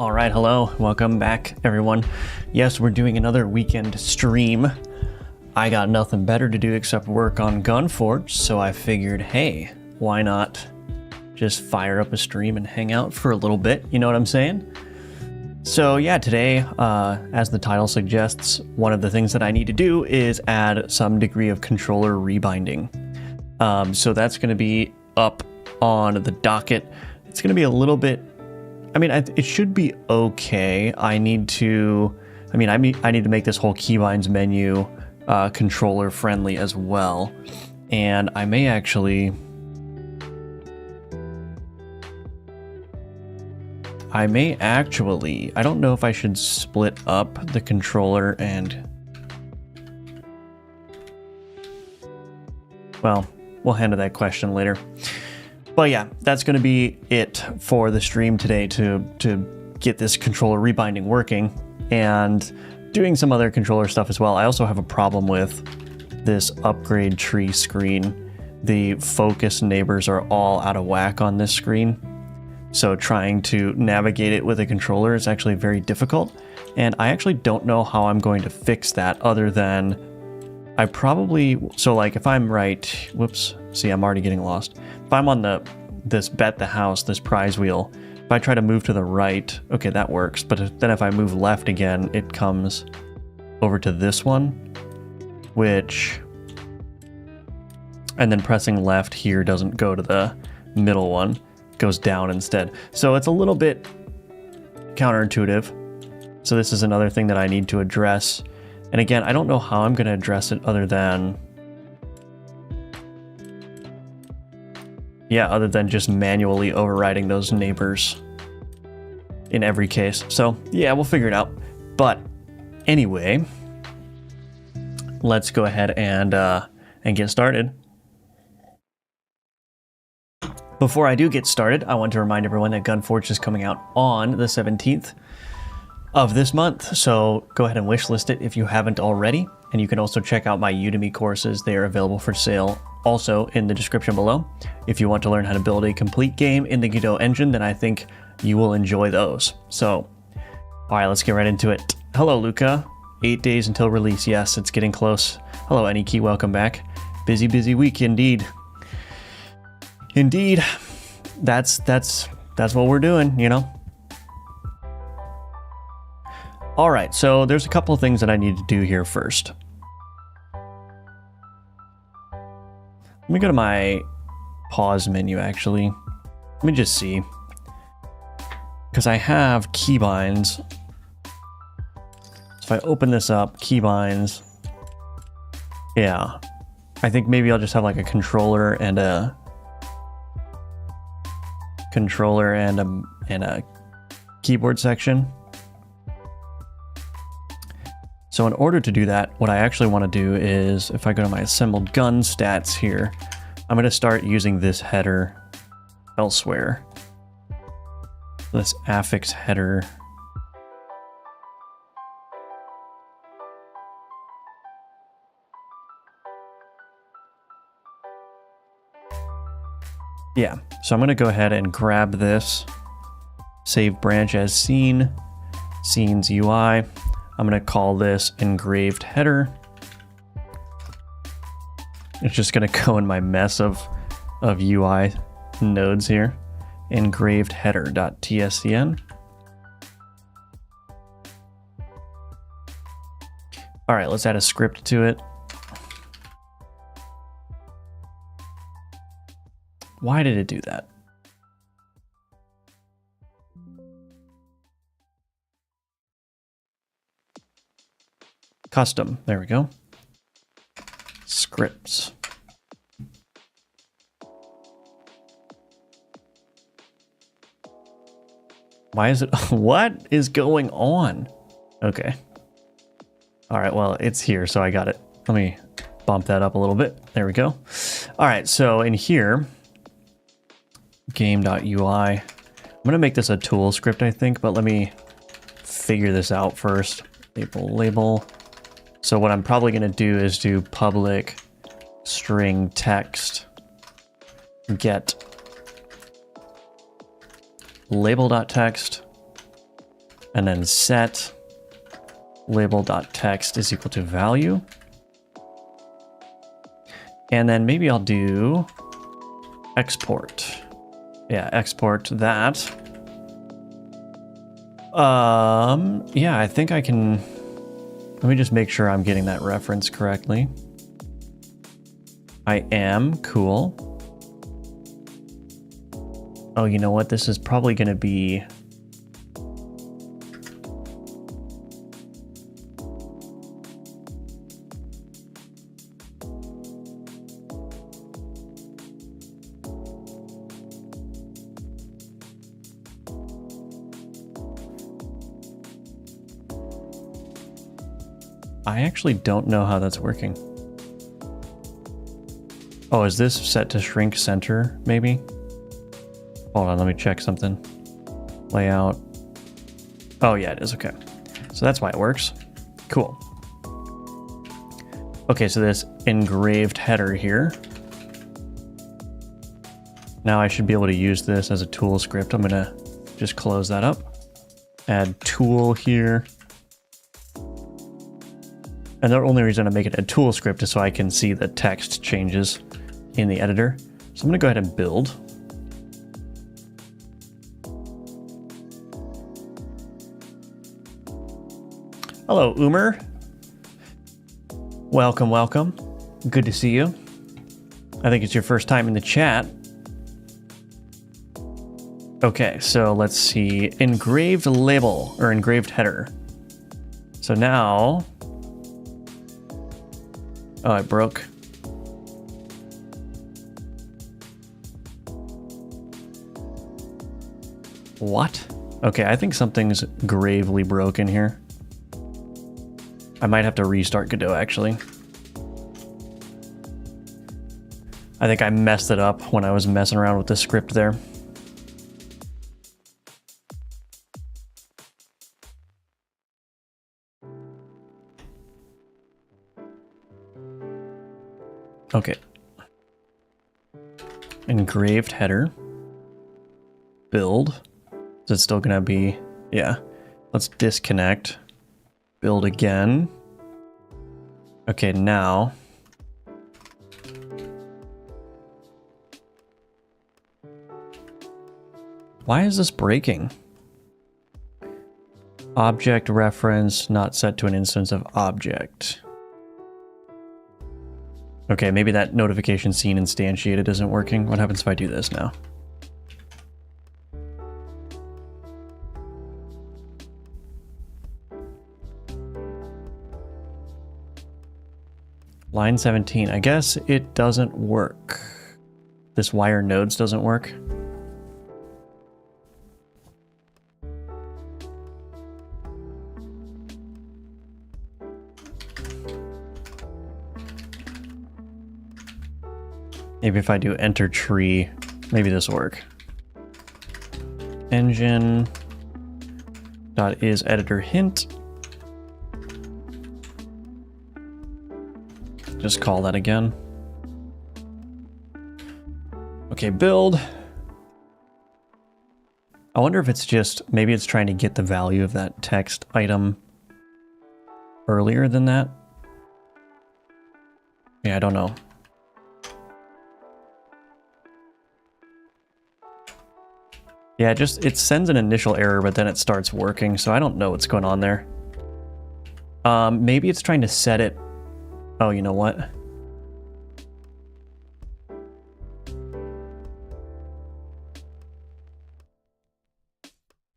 All right, hello, welcome back, everyone. Yes, we're doing another weekend stream. I got nothing better to do except work on Gunforge, so I figured, hey, why not just fire up a stream and hang out for a little bit, you know what I'm saying? So yeah, today, as the title suggests, one of the things that I need to do is add some degree of controller rebinding. So that's going to be up on the docket. It's going to be a little bit, I mean, it should be okay. I need to make this whole keybinds menu controller friendly as well. And I may actually, I don't know if I should split up the controller and, well, we'll handle that question later. But yeah, that's going to be it for the stream today to get this controller rebinding working and doing some other controller stuff as well. I also have a problem with this upgrade tree screen. The focus neighbors are all out of whack on this screen. So trying to navigate it with a controller is actually very difficult. And I actually don't know how I'm going to fix that other than so like if I'm right, whoops, see, I'm already getting lost. If I'm on this bet the house, this prize wheel, if I try to move to the right, okay, that works. But then if I move left again, it comes over to this one, which and then pressing left here doesn't go to the middle one, it goes down instead. So it's a little bit counterintuitive. So this is another thing that I need to address. And again, I don't know how I'm going to address it other than just manually overriding those neighbors in every case. So yeah, we'll figure it out. But anyway, let's go ahead and get started. Before I do get started, I want to remind everyone that Gunforge is coming out on the 17th of this month. So go ahead and wishlist it if you haven't already. And you can also check out my Udemy courses. They are available for sale also in the description below. If you want to learn how to build a complete game in the Godot engine, then I think you will enjoy those. So, all right, let's get right into it. Hello, Luca. 8 days until release. Yes, it's getting close. Hello, Aniki. Welcome back. Busy, busy week indeed. Indeed. That's what we're doing, you know? All right, so there's a couple of things that I need to do here first. Let me go to my pause menu, actually. Let me just see. Because I have keybinds. So if I open this up, keybinds. Yeah. I think maybe I'll just have like a controller and a keyboard section. So in order to do that, what I actually want to do is, if I go to my assembled gun stats here, I'm going to start using this header elsewhere. This affix header. Yeah, so I'm going to go ahead and grab this, save branch as scene, scenes UI. I'm going to call this engraved header. It's just going to go in my mess of UI nodes here. Engraved header.tscn. All right, let's add a script to it. Why did it do that? Custom, there we go. Scripts. Why is it, what is going on? Okay. All right, well, it's here, so I got it. Let me bump that up a little bit. There we go. All right, so in here, game.ui. I'm gonna make this a tool script, I think, but let me figure this out first. Label. So what I'm probably going to do is do public string text get label.text and then set label.text is equal to value. And then maybe I'll do export. Yeah, export that. Yeah, I think I can. Let me just make sure I'm getting that reference correctly. I am. Cool. Oh, you know what? This is probably going to be... I actually don't know how that's working. Oh, is this set to shrink center, maybe? Hold on, let me check something. Layout. Oh, yeah, it is. Okay. So that's why it works. Cool. Okay, so this engraved header here. Now I should be able to use this as a tool script. I'm going to just close that up. Add tool here. And the only reason I make it a tool script is so I can see the text changes in the editor. So I'm going to go ahead and build. Hello, Umer. Welcome, welcome. Good to see you. I think it's your first time in the chat. Okay, so let's see. Engraved label or engraved header. So now... Oh, it broke. What? Okay, I think something's gravely broken here. I might have to restart Godot, actually. I think I messed it up when I was messing around with the script there. Okay. Engraved header. Build. Is it still gonna be... Yeah. Let's disconnect. Build again. Okay, now... Why is this breaking? Object reference not set to an instance of object. Okay, maybe that notification scene instantiated isn't working. What happens if I do this now? Line 17. I guess it doesn't work. This wire nodes doesn't work. Maybe if I do enter tree, maybe this will work. Engine dot is editor hint. Just call that again. Okay, build. I wonder if it's just, maybe it's trying to get the value of that text item earlier than that. Yeah, I don't know. Yeah, it sends an initial error, but then it starts working, so I don't know what's going on there. Maybe it's trying to set it... Oh, you know what?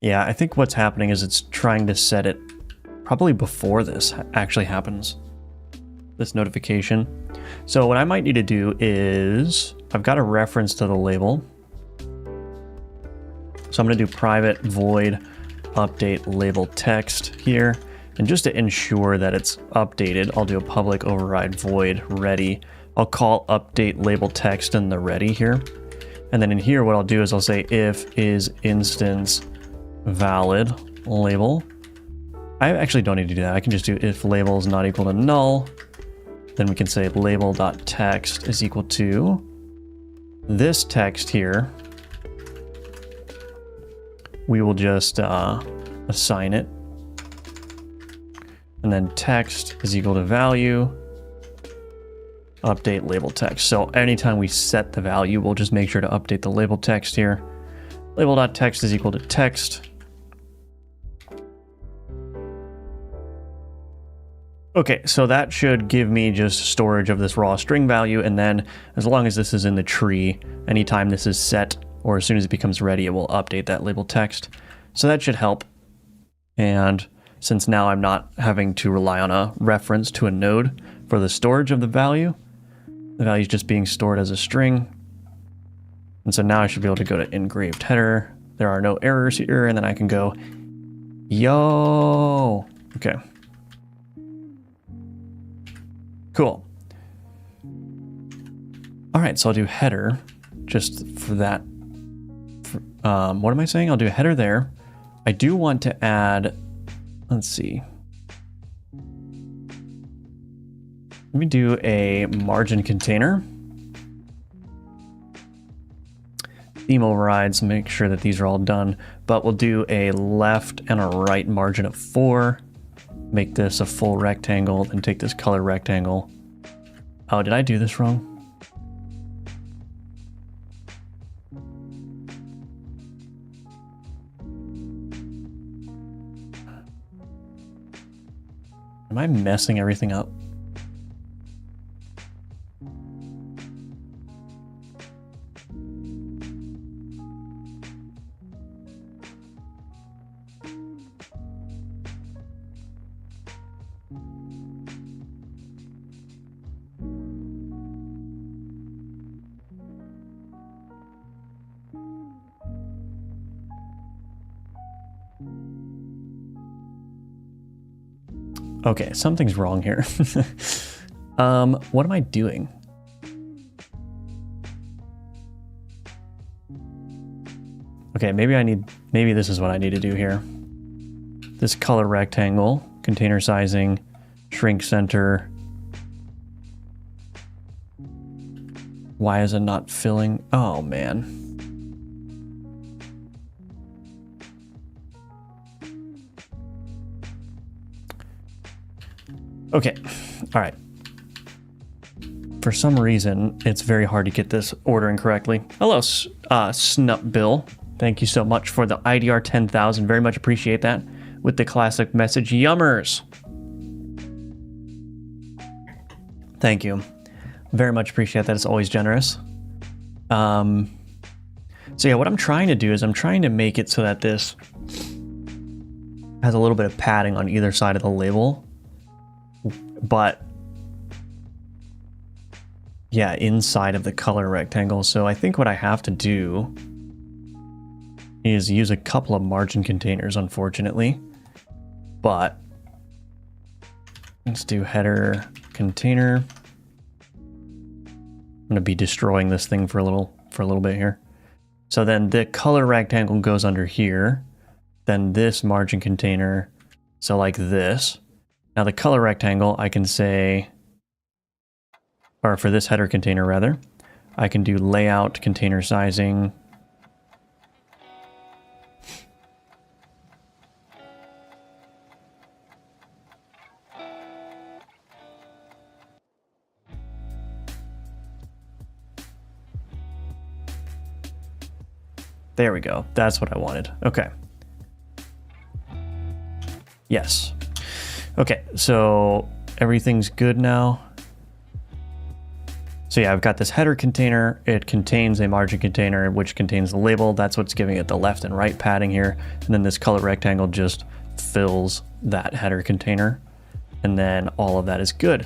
Yeah, I think what's happening is it's trying to set it probably before this actually happens. This notification. So what I might need to do is... I've got a reference to the label. So I'm going to do private void update label text here. And just to ensure that it's updated, I'll do a public override void ready. I'll call update label text in the ready here. And then in here, what I'll do is I'll say if is instance valid label. I actually don't need to do that. I can just do if label is not equal to null. Then we can say label.text is equal to this text here. We will just assign it. And then text is equal to value, update label text. So anytime we set the value, we'll just make sure to update the label text here. Label.text is equal to text. Okay, so that should give me just storage of this raw string value. And then as long as this is in the tree, anytime this is set or as soon as it becomes ready, it will update that label text. So that should help. And since now I'm not having to rely on a reference to a node for the storage of the value is just being stored as a string. And so now I should be able to go to engraved header. There are no errors here. And then I can go, yo. Okay. Cool. All right, so I'll do header just for that. What am I saying? I'll do a header there. I do want to add, let's see. Let me do a margin container. Theme overrides, make sure that these are all done, but we'll do a left and a right margin of 4. Make this a full rectangle and take this color rectangle. Oh, did I do this wrong? Am I messing everything up? Okay, something's wrong here. What am I doing? Okay, maybe this is what I need to do here. This color rectangle, container sizing, shrink center. Why is it not filling? Oh, man. Okay, all right. For some reason, it's very hard to get this ordering correctly. Hello, Snup Bill. Thank you so much for the IDR 10,000. Very much appreciate that. With the classic message, yummers. Thank you. Very much appreciate that. It's always generous. So yeah, what I'm trying to do is I'm trying to make it so that this has a little bit of padding on either side of the label. But yeah, inside of the color rectangle. So I think what I have to do is use a couple of margin containers, unfortunately. But let's do header container. I'm going to be destroying this thing for a little bit here. So then the color rectangle goes under here. Then this margin container. So like this. Now the color rectangle, I can say, or for this header container rather, I can do layout, container sizing. There we go. That's what I wanted. Okay. Yes. Okay, so everything's good now. So yeah, I've got this header container. It contains a margin container, which contains the label. That's what's giving it the left and right padding here. And then this color rectangle just fills that header container. And then all of that is good.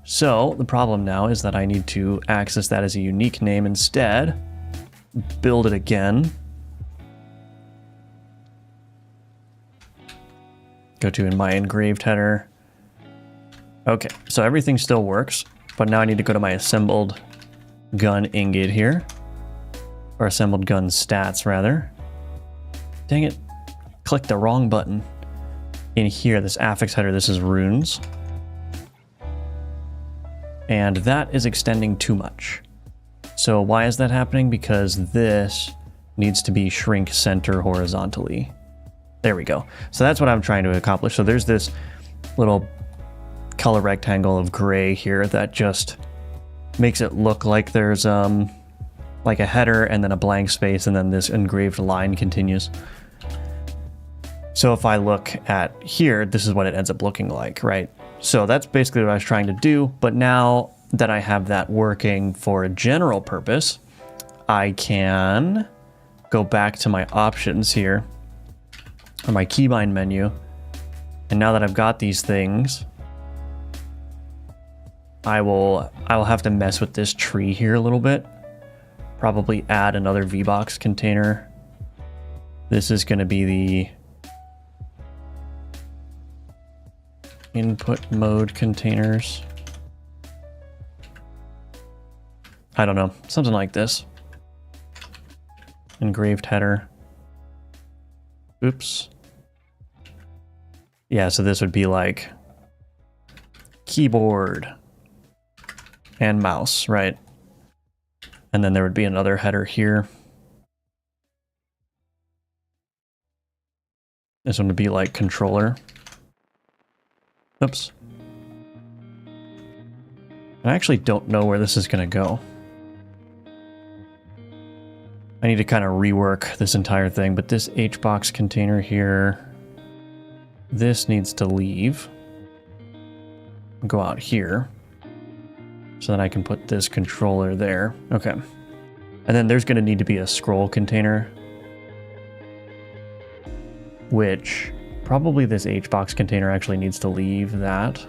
So the problem now is that I need to access that as a unique name instead. Build it again. Go to in my engraved header. Okay, so everything still works, but now I need to go to my assembled gun ingot here, or assembled gun stats rather. Dang it, click the wrong button. In here, this affix header, this is runes. And that is extending too much. So why is that happening? Because this needs to be shrink center horizontally. There we go. So that's what I'm trying to accomplish. So there's this little color rectangle of gray here that just makes it look like there's like a header and then a blank space and then this engraved line continues. So if I look at here, this is what it ends up looking like, right? So that's basically what I was trying to do. But now that I have that working for a general purpose, I can go back to my options here, or my keybind menu. And now that I've got these things, I will have to mess with this tree here a little bit. Probably add another VBox container. This is going to be the input mode containers. I don't know, something like this. Engraved header. Oops. Yeah, so this would be like keyboard and mouse, right? And then there would be another header here. This one would be like controller. Oops. I actually don't know where this is going to go. I need to kind of rework this entire thing, but this HBox container here, this needs to leave. Go out here. So then I can put this controller there. Okay. And then there's going to need to be a scroll container, which probably this HBox container actually needs to leave that.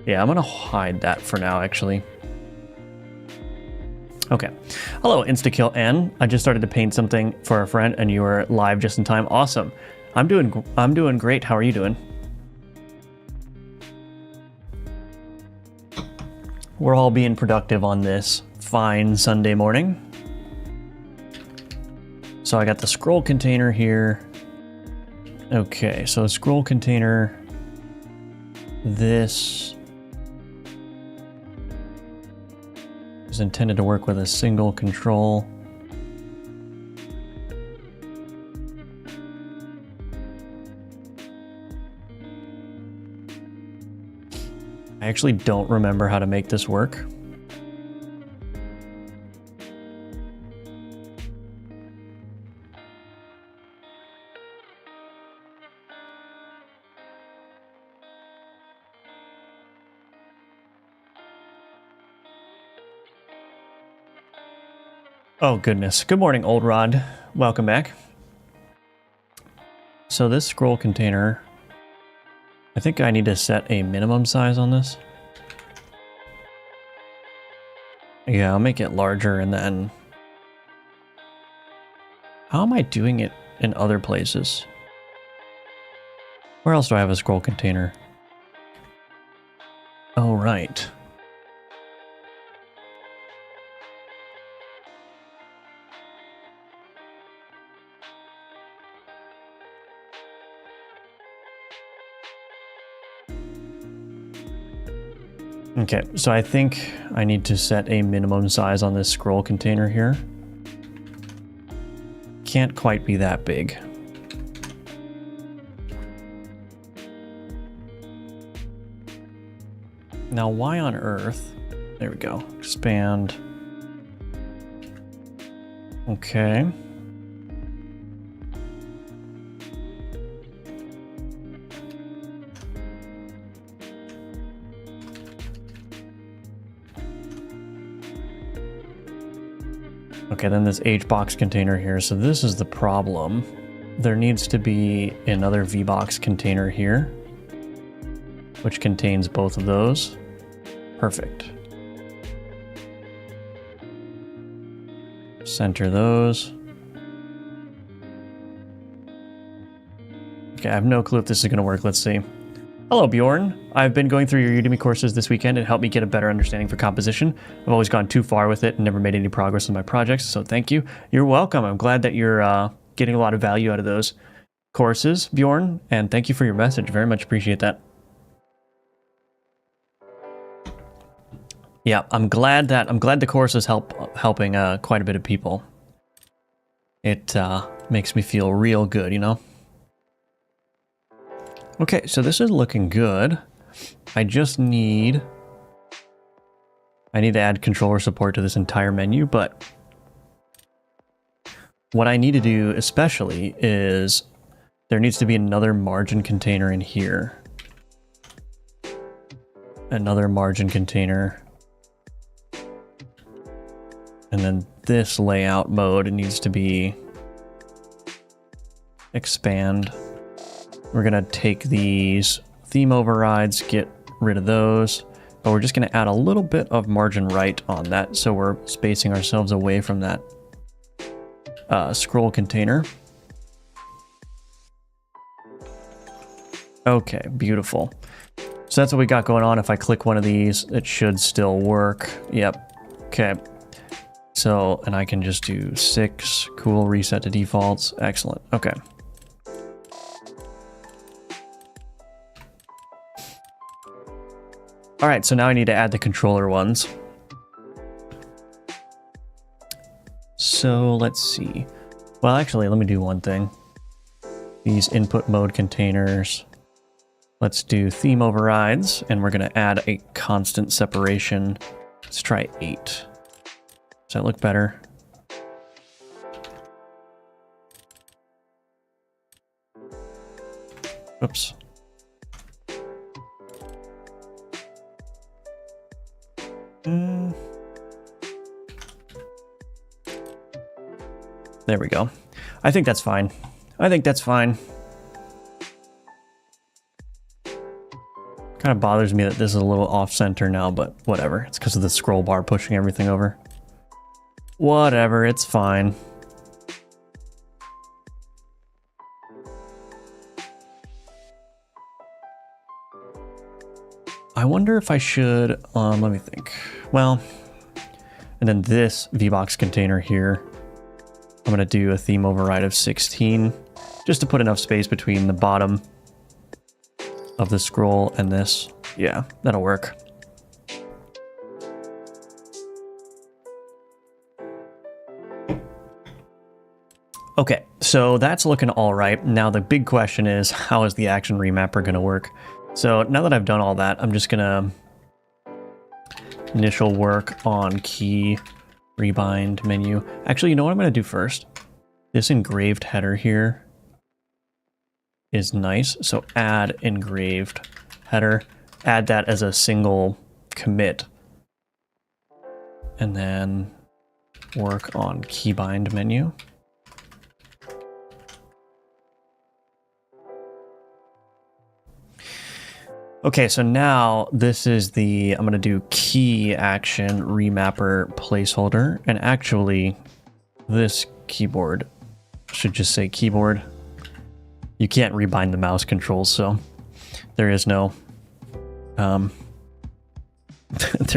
Yeah, I'm going to hide that for now, actually. Okay. Hello, InstaKill N. I just started to paint something for a friend and you were live just in time. Awesome. I'm doing great. How are you doing? we're all being productive on this fine Sunday morning. So I got the scroll container here. Okay, so scroll container, this is intended to work with a single control. I actually don't remember how to make this work. Oh goodness. Good morning, Old Rod. Welcome back. So this scroll container, I think I need to set a minimum size on this. Yeah, I'll make it larger and then... How am I doing it in other places? Where else do I have a scroll container? Oh, right. Okay, so I think I need to set a minimum size on this scroll container here. Can't quite be that big. Now, why on earth? There we go. Expand. Okay. Okay, then this HBox container here. So this is the problem. There needs to be another VBox container here, which contains both of those. Perfect. Center those. Okay, I have no clue if this is going to work. Let's see. Hello, Bjorn. I've been going through your Udemy courses this weekend. It helped me get a better understanding for composition. I've always gone too far with it and never made any progress in my projects, so thank you. You're welcome. I'm glad that you're getting a lot of value out of those courses, Bjorn, and thank you for your message. Very much appreciate that. Yeah, I'm glad the course is helping quite a bit of people. It makes me feel real good, you know? Okay, so this is looking good. I need to add controller support to this entire menu, but what I need to do especially is there needs to be another margin container in here. Another margin container. And then this layout mode, it needs to be expand. We're gonna take these theme overrides, get rid of those, but we're just gonna add a little bit of margin right on that, so we're spacing ourselves away from that scroll container. Okay, beautiful. So that's what we got going on. If I click one of these, it should still work. Yep. Okay. So, and I can just do 6. Cool. Reset to defaults. Excellent. Okay. All right, so now I need to add the controller ones. So let's see. Well, actually, let me do one thing. These input mode containers. Let's do theme overrides, and we're going to add a constant separation. Let's try 8. Does that look better? Oops. There we go. I think that's fine. I think that's fine. Kind of bothers me that this is a little off center now, but whatever. It's because of the scroll bar pushing everything over. Whatever, it's fine. I I wonder if I should, let me think. Well, and then this VBox container here, I'm gonna do a theme override of 16, just to put enough space between the bottom of the scroll and this. Yeah, that'll work. Okay, so that's looking all right. Now the big question is, how is the action remapper going to work? So now that I've done all that, I'm just going to initial work on key rebind menu. Actually, you know what I'm going to do first? This engraved header here is nice. So add engraved header, add that as a single commit, and then work on keybind menu. Okay, so now this is the, I'm gonna do key action remapper placeholder, and actually this keyboard should just say keyboard. You can't rebind the mouse controls, so there is no, there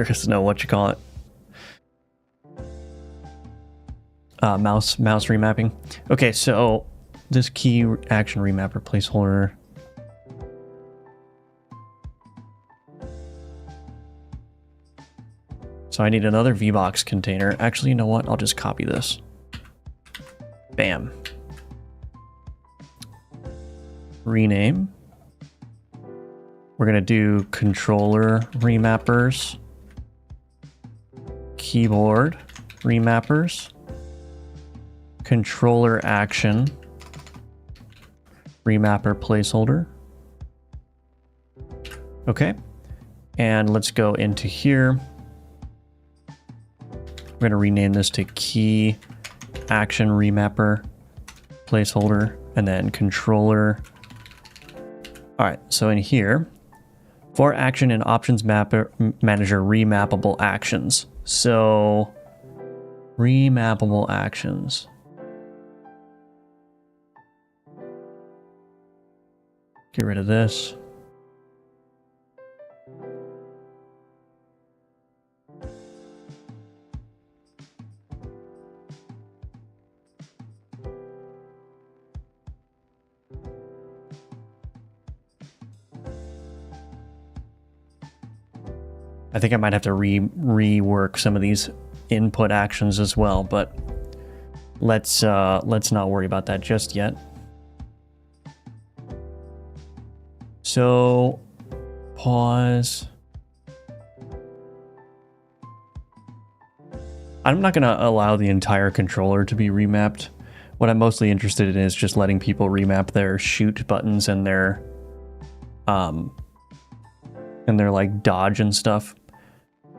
is no, what you call it, mouse remapping. Okay, so this key action remapper placeholder, so I need another VBox container. Actually, you know what? I'll just copy this. Bam. Rename. We're going to do controller remappers, keyboard remappers, controller action remapper placeholder. Okay. And let's go into here. We're going to rename this to key action remapper placeholder and then controller. All right, so in here, for action and options manager remappable actions. So remappable actions. Get rid of this. I think I might have to rework some of these input actions as well, but let's not worry about that just yet. So pause. I'm not going to allow the entire controller to be remapped. What I'm mostly interested in is just letting people remap their shoot buttons and their like dodge and stuff.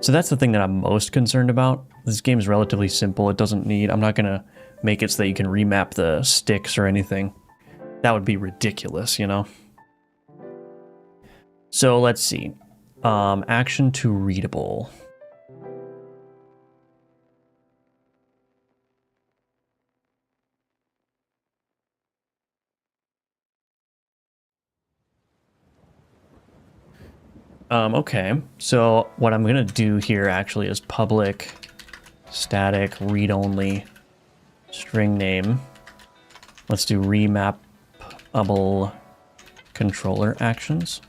So that's the thing that I'm most concerned about. This game is relatively simple. It doesn't need, I'm not going to make it so that you can remap the sticks or anything. That would be ridiculous, you know? So let's see. Action to readable. Okay, so what I'm gonna do here actually is public static read-only string name. Let's do remappable controller actions.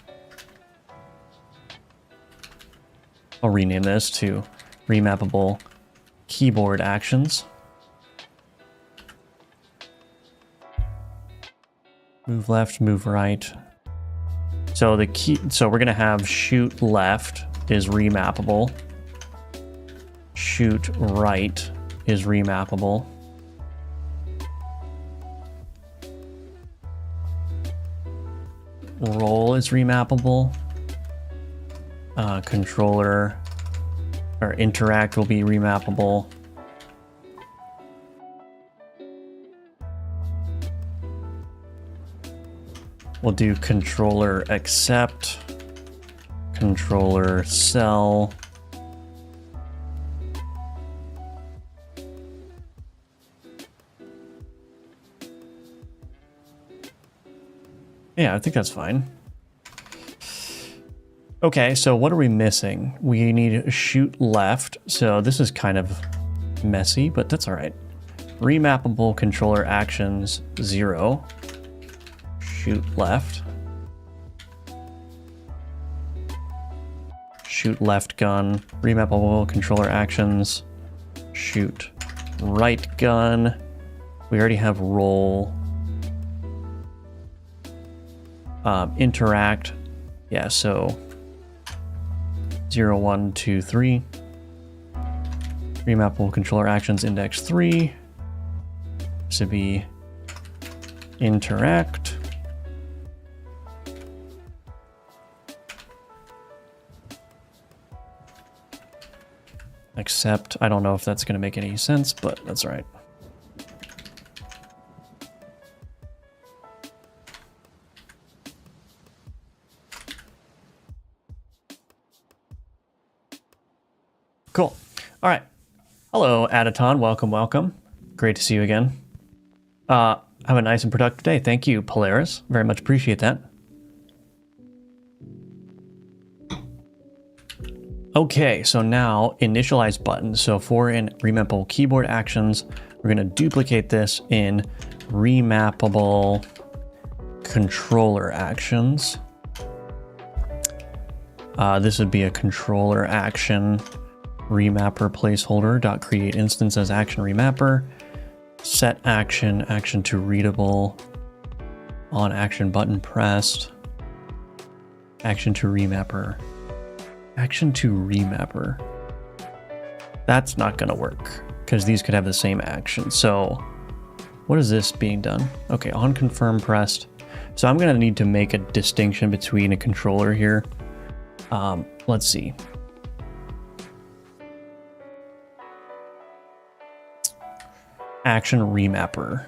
I'll rename this to remappable keyboard actions. Move left, move right. So the key, so we're gonna have shoot left is remappable. Shoot right is remappable. Roll is remappable. Controller or interact will be remappable. We'll do controller accept, controller cell, yeah, I think that's fine. Okay, so what are we missing? We need shoot left. So this is kind of messy, but that's all right. Remappable controller actions 0. Shoot left. Shoot left gun. Remappable controller actions. Shoot right gun. We already have roll. Interact. Yeah, so 0, 1, 2, 3. Remappable controller actions index 3. This would be interact. Except, I don't know if that's going to make any sense, but that's all right. Cool. All right. Hello, Adaton. Welcome, welcome. Great to see you again. Have a nice and productive day. Thank you, Polaris. Very much appreciate that. Okay, so now initialize button. So for in remappable keyboard actions, we're going to duplicate this in remappable controller actions. This would be a controller action remapper placeholder dot create instance as action remapper. Set action, action to readable, on action button pressed, action to remapper. Action to remapper. That's not going to work because these could have the same action. So what is this being done? Okay, on confirm pressed. So I'm going to need to make a distinction between a controller here. Let's see. Action remapper.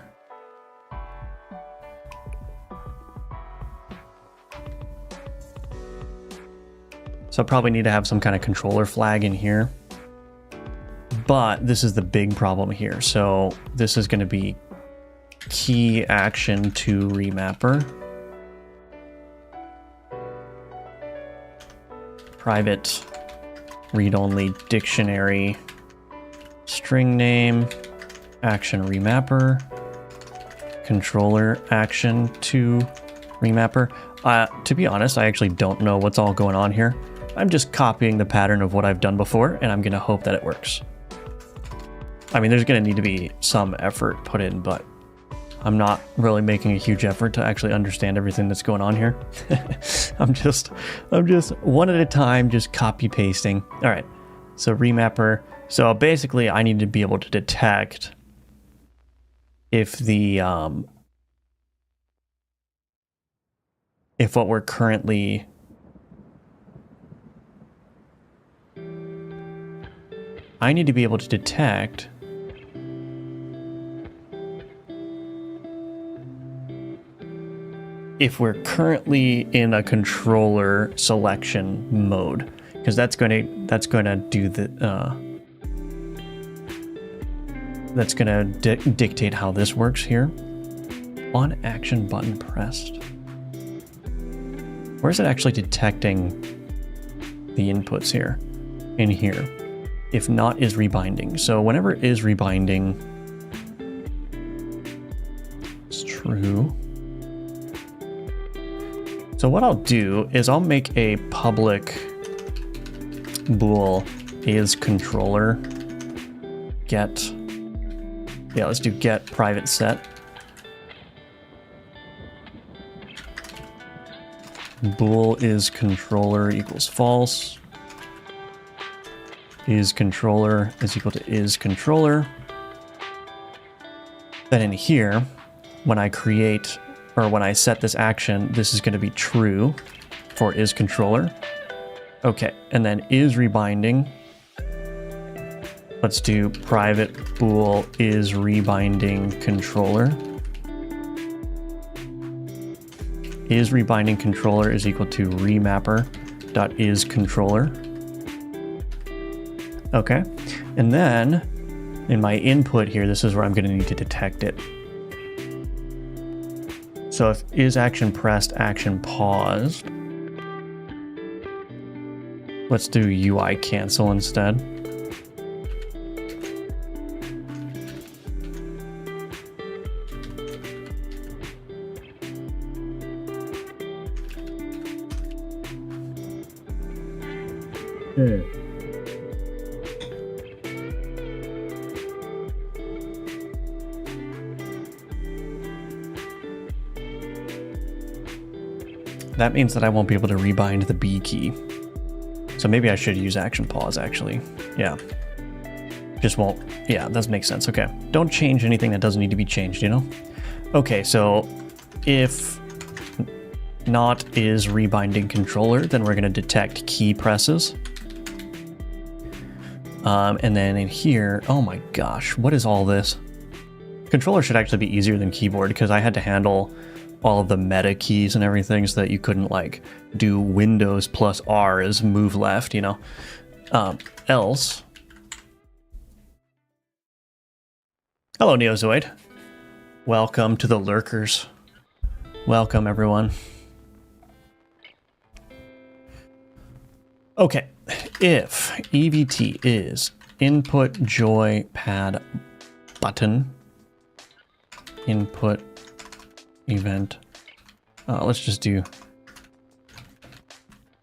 So I probably need to have some kind of controller flag in here. But this is the big problem here. So this is going to be key action to remapper. Private read-only dictionary string name action remapper controller action to remapper. To be honest, I actually don't know what's all going on here. I'm just copying the pattern of what I've done before, and I'm going to hope that it works. I mean, there's going to need to be some effort put in, but I'm not really making a huge effort to actually understand everything that's going on here. I'm just one at a time, just copy pasting. All right, so remapper. So basically, I need to be able to detect if the if what we're currently I need to be able to detect if we're currently in a controller selection mode, because that's going to do the that's going to dictate how this works here. On action button pressed. Where is it actually detecting the inputs here? In here. If not, is rebinding. So whenever is rebinding is true. So what I'll do is I'll make a public bool is controller get. Yeah, let's do get private set. Bool is controller equals false. Is controller is equal to is controller. Then in here, when I create or when I set this action, this is going to be true for is controller. Okay, and then is rebinding. Let's do private bool is rebinding controller. Is rebinding controller is equal to remapper dot is controller. Okay, and then in my input here, this is where I'm going to need to detect it. So if is action pressed, action paused. Let's do UI cancel instead. That means that I won't be able to rebind the B key. So maybe I should use action pause, actually. Yeah. Just won't. Yeah, that makes sense. Okay. Don't change anything that doesn't need to be changed, you know? Okay, so if not is rebinding controller, then we're going to detect key presses. And then in here, oh my gosh, what is all this? Controller should actually be easier than keyboard because I had to handle all of the meta keys and everything so that you couldn't like do Windows plus R as move left, you know? Else. Hello, Neozoid. Welcome to the lurkers. Welcome, everyone. Okay, if EVT is input joypad button, input event, let's just do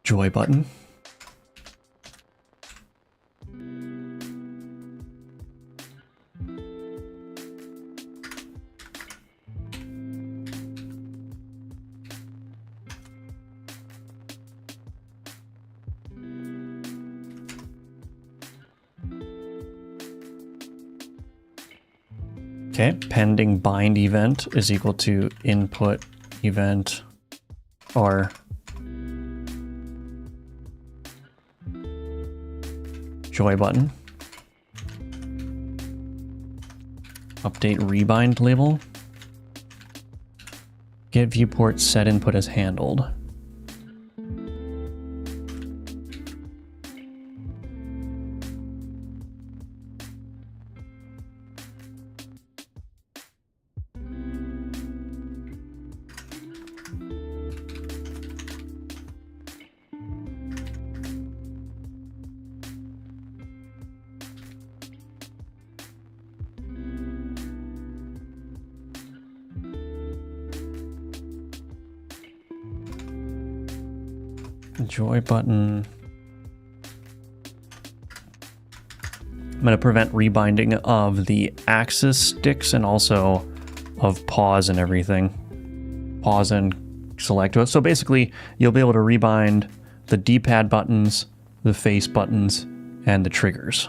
joy button. Okay, pending bind event is equal to input event or joy button. Update rebind label. Get viewport set input as handled. Joy button. I'm going to prevent rebinding of the axis sticks and also of pause and everything. Pause and select. So basically, you'll be able to rebind the D-pad buttons, the face buttons, and the triggers.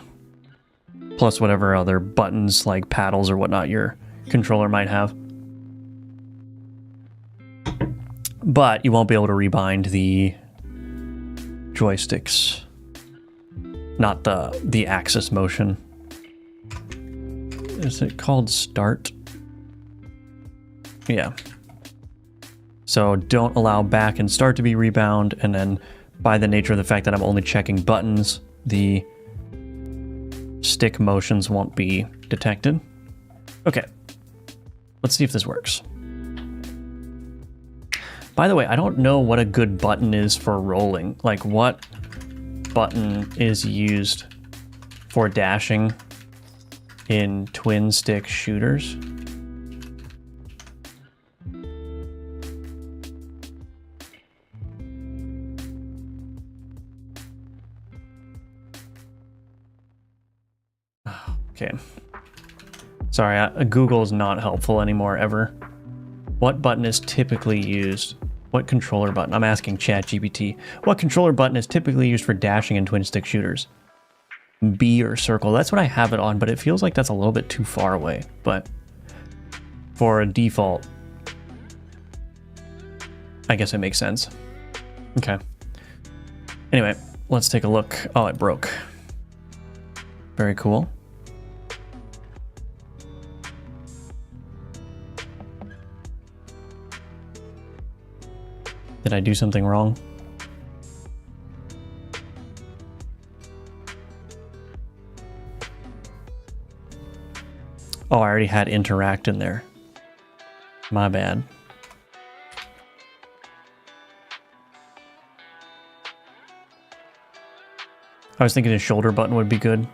Plus whatever other buttons like paddles or whatnot your controller might have. But you won't be able to rebind the joysticks, not the axis motion. Is it called start? Yeah. So don't allow back and start to be rebound, and then by the nature of the fact that I'm only checking buttons, the stick motions won't be detected. Okay, let's see if this works. By the way, I don't know what a good button is for rolling. Like, what button is used for dashing in twin stick shooters? Okay. Sorry, Google is not helpful anymore, ever. What button is typically used? What controller button? I'm asking ChatGPT. What controller button is typically used for dashing in twin stick shooters? B or circle. That's what I have it on, but it feels like that's a little bit too far away. But for a default, I guess it makes sense. Okay. Anyway, let's take a look. Oh, it broke. Very cool. Did I do something wrong? Oh, I already had interact in there. My bad. I was thinking the shoulder button would be good.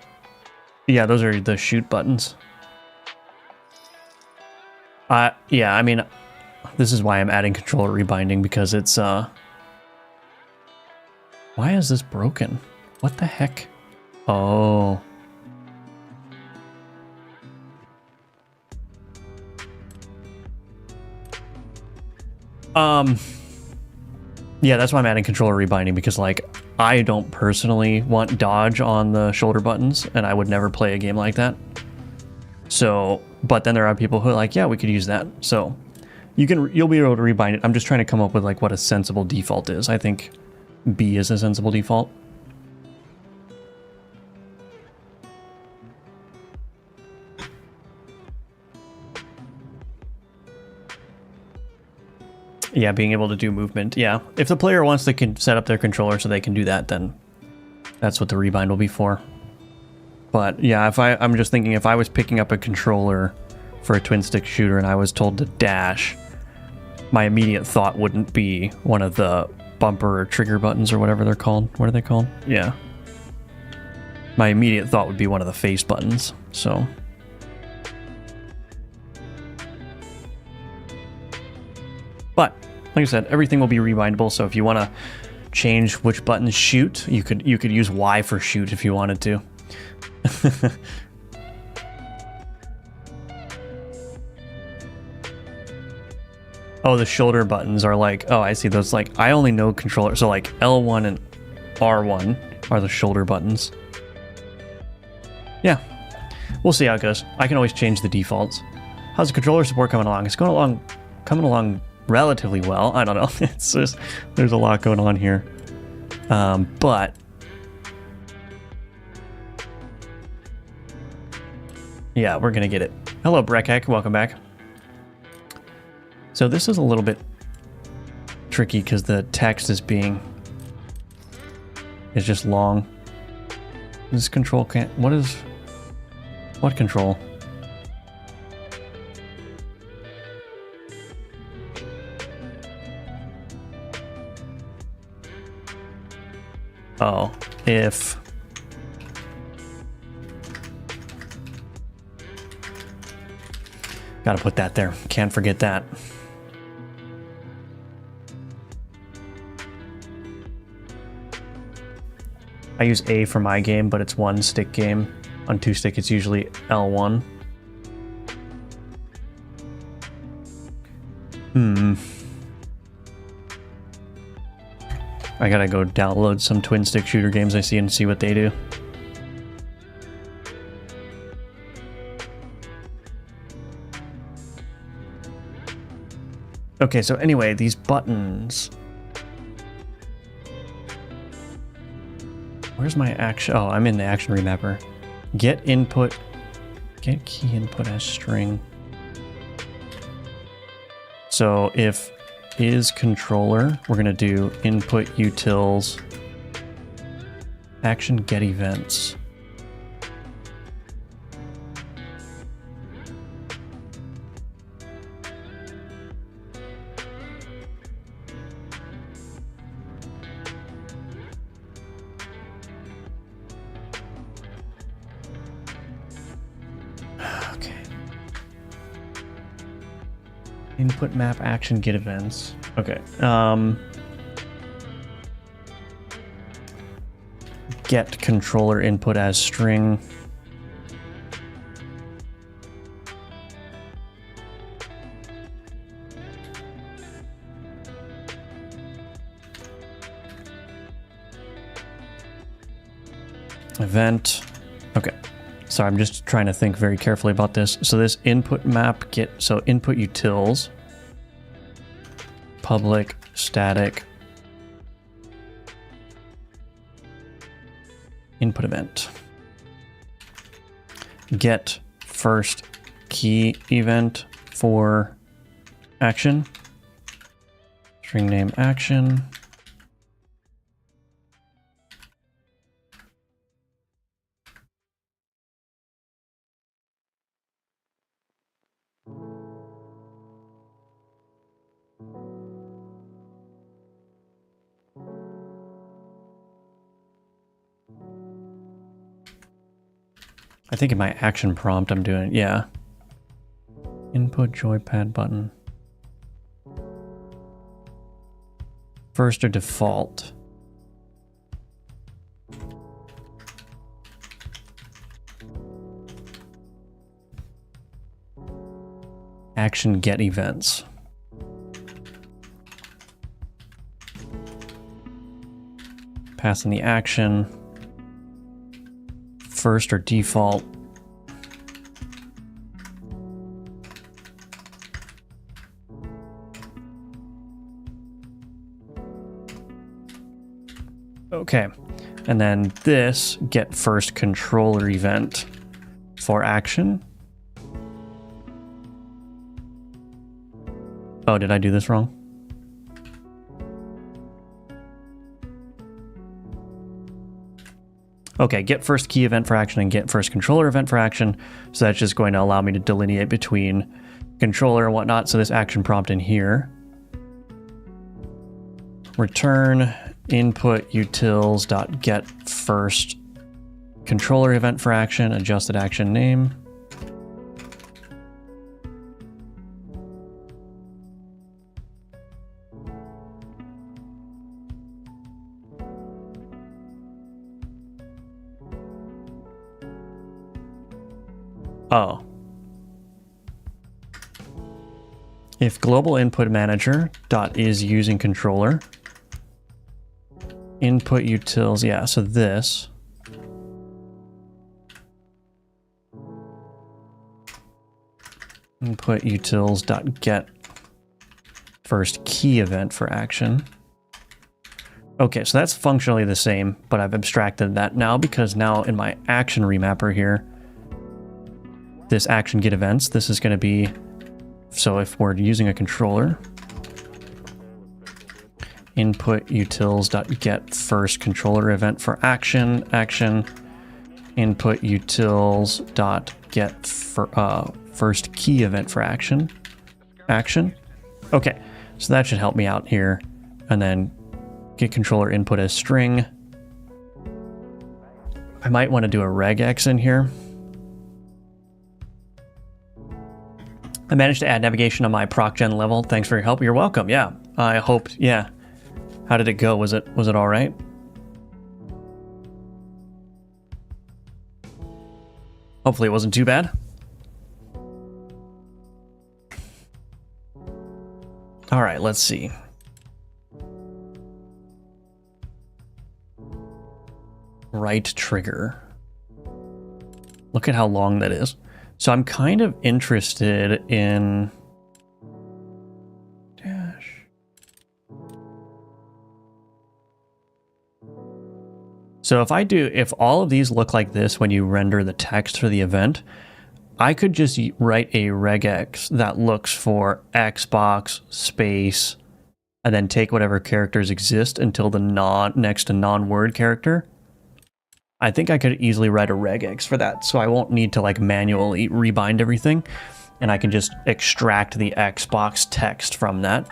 Yeah, those are the shoot buttons. Yeah, I mean, this is why I'm adding controller rebinding, because it's, why is this broken? What the heck? Oh. Yeah, that's why I'm adding controller rebinding, because, like, I don't personally want dodge on the shoulder buttons, and I would never play a game like that. So, but then there are people who are like, yeah, we could use that. So, you'll be able to rebind it. I'm just trying to come up with, like, what a sensible default is. I think B is a sensible default. Yeah, being able to do movement. Yeah, if the player wants to set up their controller so they can do that, then that's what the rebind will be for. But yeah, I'm just thinking, if I was picking up a controller for a twin stick shooter and I was told to dash, my immediate thought wouldn't be one of the bumper or trigger buttons or whatever they're called. What are they called? Yeah. My immediate thought would be one of the face buttons. So. But like I said, everything will be rebindable. So if you want to change which buttons shoot, you could use Y for shoot if you wanted to. Oh, the shoulder buttons are like, oh, I see those. Like, I only know controller. So like L1 and R1 are the shoulder buttons. Yeah, we'll see how it goes. I can always change the defaults. How's the controller support coming along? It's coming along relatively well. I don't know. It's just, there's a lot going on here. But yeah, we're gonna get it. Hello, Brekek. Welcome back. So this is a little bit tricky because the text is just long. This control can't. What control? Oh, if gotta put that there. Can't forget that. I use A for my game, but it's one stick game. On two stick, it's usually L1. I gotta go download some twin stick shooter games I see and see what they do. Okay, so anyway, these buttons. Where's my action? Oh, I'm in the action remapper. Get key input as string. So if is controller, we're gonna do input utils action get events. Input map action get events. Okay. Get controller input as string. Event. Okay. Sorry, I'm just trying to think very carefully about this. So this input map get, so input utils, public, static, input event. Get first key event for action, string name action. I think in my action prompt I'm doing, yeah. Input joypad button. First or default? Action get events. Pass in the action. First or default. Okay, and then this get first controller event for action. Oh, did I do this wrong? Okay, get first key event for action and get first controller event for action. So that's just going to allow me to delineate between controller and whatnot. So this action prompt in here. Return input utils.get first controller event for action, adjusted action name. Oh. If global input manager dot is using controller, input utils, yeah, so this. Input utils dot get first key event for action. Okay, so that's functionally the same, but I've abstracted that now because now in my action remapper here, this action get events, this is going to be, so if we're using a controller, input utils.get first controller event for action, input utils.get for first key event for action. Okay, so that should help me out here. And then get controller input as string. I might want to do a regex in here. I managed to add navigation on my procgen level. Thanks for your help. You're welcome. Yeah, I hoped. Yeah. How did it go? Was it all right? Hopefully it wasn't too bad. All right, let's see. Right trigger. Look at how long that is. So I'm kind of interested in dash. So if all of these look like this when you render the text for the event, I could just write a regex that looks for Xbox space and then take whatever characters exist until the next to non-word character. I think I could easily write a regex for that, so I won't need to like manually rebind everything, and I can just extract the Xbox text from that.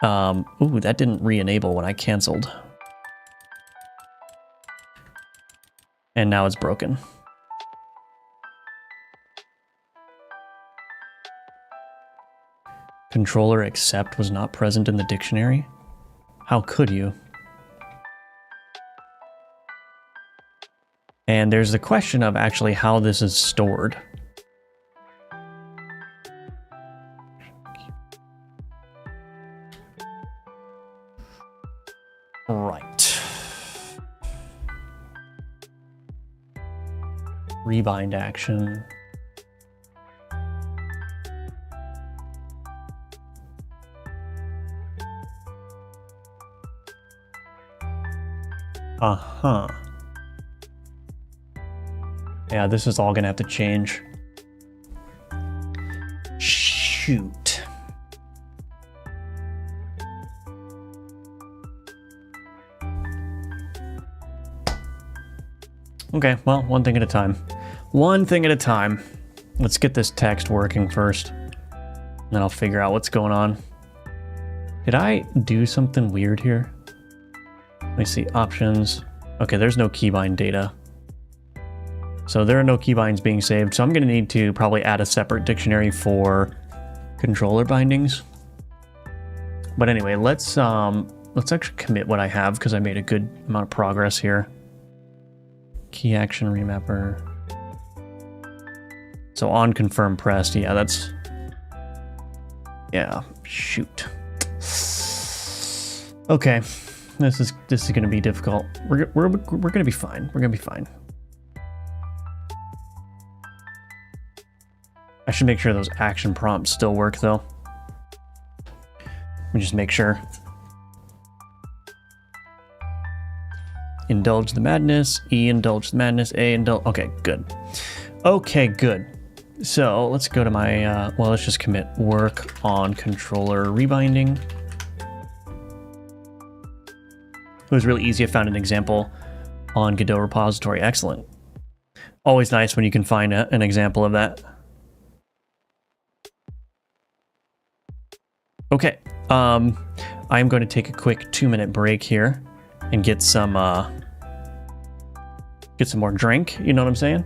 Ooh, that didn't re-enable when I canceled. And now it's broken. Controller accept was not present in the dictionary? How could you? And there's the question of actually how this is stored. Right. Rebind action. Uh-huh. Yeah, this is all gonna have to change. Shoot. Okay, well, one thing at a time. One thing at a time. Let's get this text working first. And then I'll figure out what's going on. Did I do something weird here? Let me see, options. Okay, there's no keybind data. So there are no keybinds being saved. So I'm going to need to probably add a separate dictionary for controller bindings. But anyway, let's actually commit what I have because I made a good amount of progress here. Key action remapper. So on confirm pressed, yeah, that's, yeah, shoot. Okay, this is going to be difficult. We're going to be fine. We're going to be fine. I should make sure those action prompts still work though. Let me just make sure. Indulge the madness, E, indulge the madness, A, indulge. Okay, good. Okay, good. So let's go to my, well, let's just commit work on controller rebinding. It was really easy. I found an example on Godot repository. Excellent. Always nice when you can find an example of that. Okay, I'm going to take a quick 2-minute break here and get some more drink, you know what I'm saying?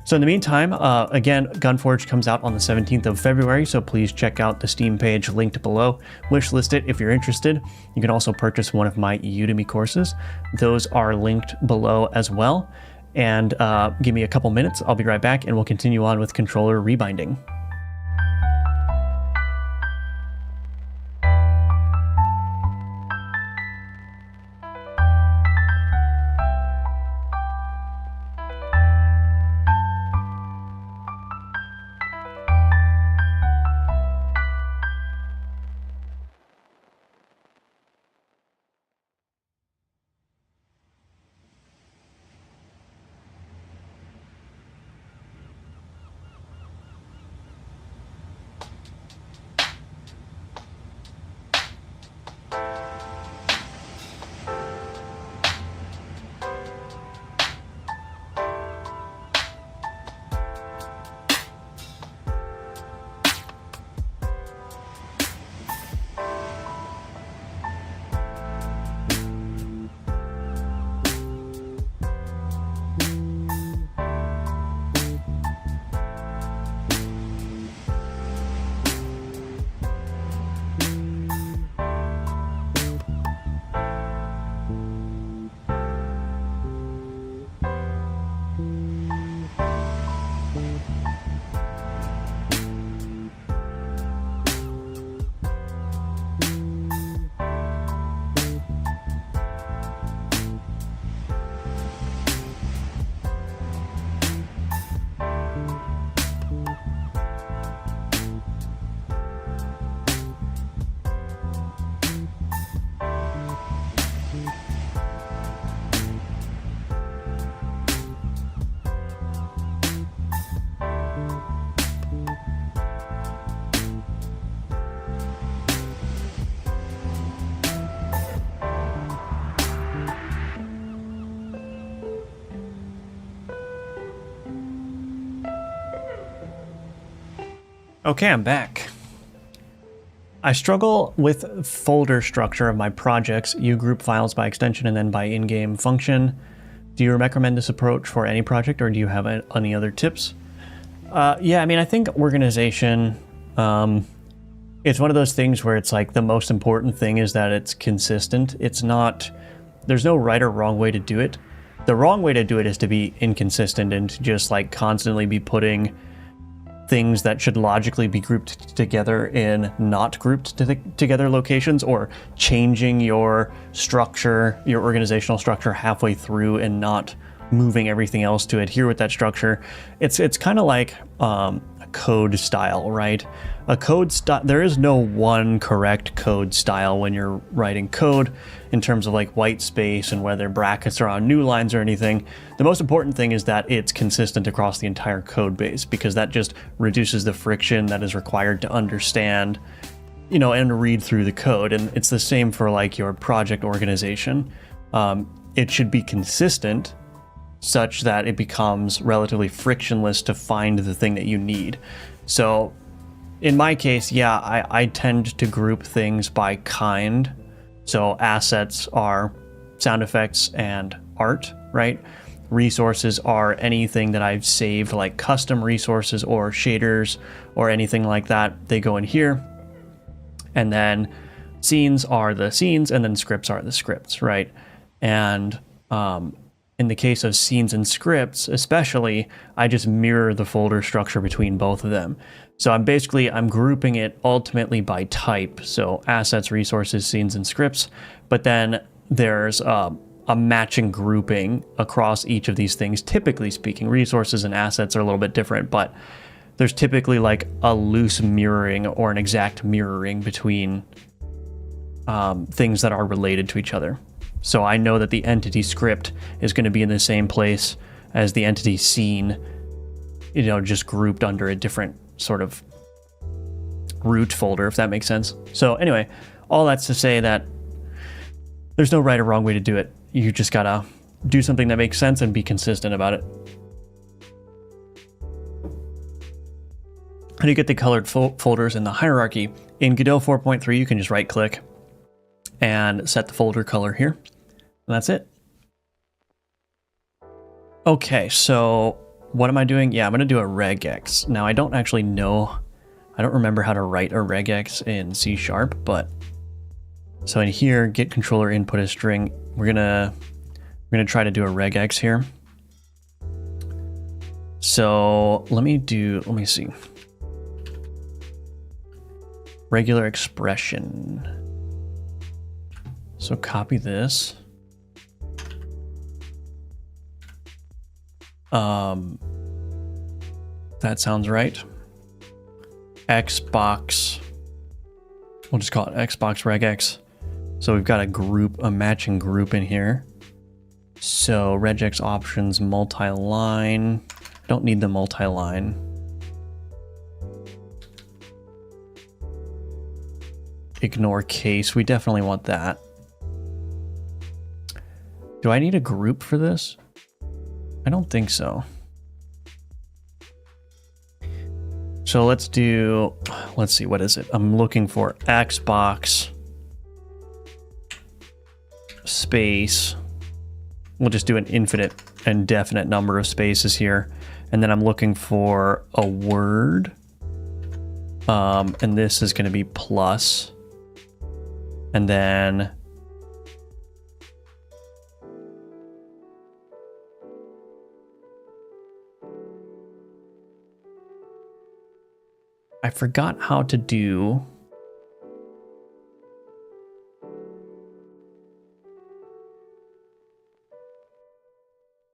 So in the meantime, again, Gunforge comes out on the 17th of February, so please check out the Steam page linked below. Wishlist it if you're interested. You can also purchase one of my Udemy courses. Those are linked below as well. And give me a couple minutes, I'll be right back, and we'll continue on with controller rebinding. Okay, I'm back. I struggle with folder structure of my projects. You group files by extension and then by in-game function. Do you recommend this approach for any project, or do you have any other tips? Yeah, I mean, I think organization, it's one of those things where it's like the most important thing is that it's consistent. It's not, there's no right or wrong way to do it. The wrong way to do it is to be inconsistent and to just like constantly be putting things that should logically be grouped together in not grouped together locations, or changing your structure, your organizational structure halfway through and not moving everything else to adhere with that structure. It's kind of like a code style, right? A code style, there is no one correct code style when you're writing code in terms of like white space and whether brackets are on new lines or anything. The most important thing is that it's consistent across the entire code base, because that just reduces the friction that is required to understand, you know, and read through the code. And it's the same for like your project organization. It should be consistent such that it becomes relatively frictionless to find the thing that you need. So in my case, yeah, I tend to group things by kind. So assets are sound effects and art, right? resources are anything that I've saved, like custom resources or shaders or anything like that. They go in here. And then scenes are the scenes, and then scripts are the scripts, right? And in the case of scenes and scripts, especially, I just mirror the folder structure between both of them. So I'm grouping it ultimately by type. So assets, resources, scenes, and scripts. But then there's a matching grouping across each of these things. Typically speaking, resources and assets are a little bit different, but there's typically like a loose mirroring or an exact mirroring between things that are related to each other. So I know that the entity script is going to be in the same place as the entity scene, you know, just grouped under a different sort of root folder, if that makes sense. So anyway, all that's to say that there's no right or wrong way to do it. You just gotta do something that makes sense and be consistent about it. How do you get the colored folders in the hierarchy? In Godot 4.3, you can just right click and set the folder color here. And that's it. Okay, so what am I doing? Yeah, I'm going to do a regex. Now, I don't actually know, I don't remember how to write a regex in C#, but so in here, get controller input as string. We're gonna try to do a regex here. So let me see. Regular expression. So copy this. That sounds right. Xbox. We'll just call it Xbox regex. So we've got a matching group in here. So regex options, multi-line. I don't need the multi-line. Ignore case. We definitely want that. Do I need a group for this? I don't think so. So let's see, what is it? I'm looking for Xbox space. We'll just do an infinite and definite number of spaces here. And then I'm looking for a word. And this is going to be plus. And then I forgot how to do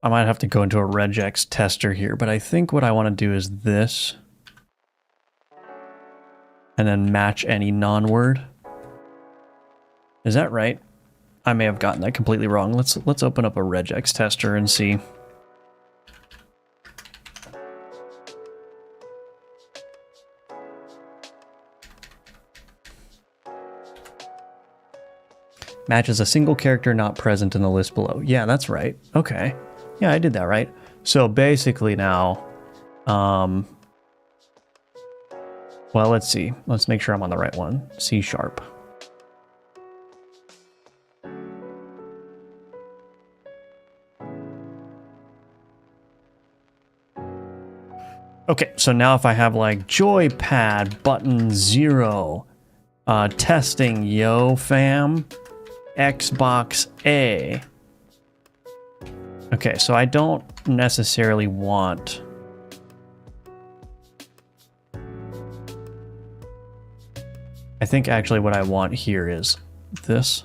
I might have to go into a regex tester here, but I think what I want to do is this. And then match any non-word. Is that right? I may have gotten that completely wrong. Let's open up a regex tester and see. Matches a single character not present in the list below. Yeah, that's right. Okay. Yeah, I did that right. So basically now, well, let's see. Let's make sure I'm on the right one. C#. Okay, so now if I have like joypad button 0, testing yo fam, Xbox A. Okay, so I don't necessarily want I think actually what I want here is this.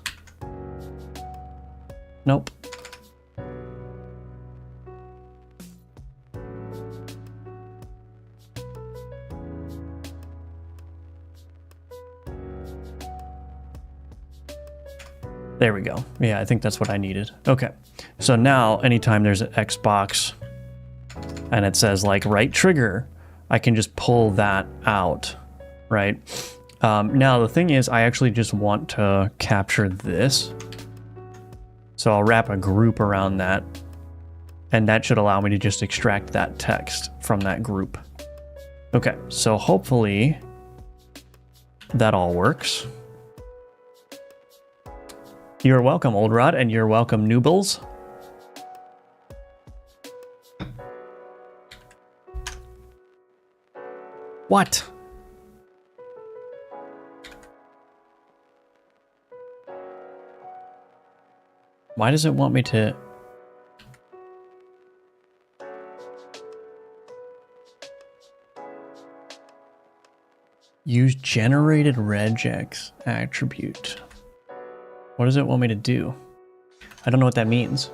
Nope. There we go. Yeah, I think that's what I needed. Okay. So now anytime there's an Xbox and it says like right trigger, I can just pull that out, right? Now the thing is I actually just want to capture this. So I'll wrap a group around that and that should allow me to just extract that text from that group. Okay, so hopefully that all works. You're welcome, Old Rod, and you're welcome, Noobles. What? Why does it want me to... Use generated regex attribute. What does it want me to do? I don't know what that means.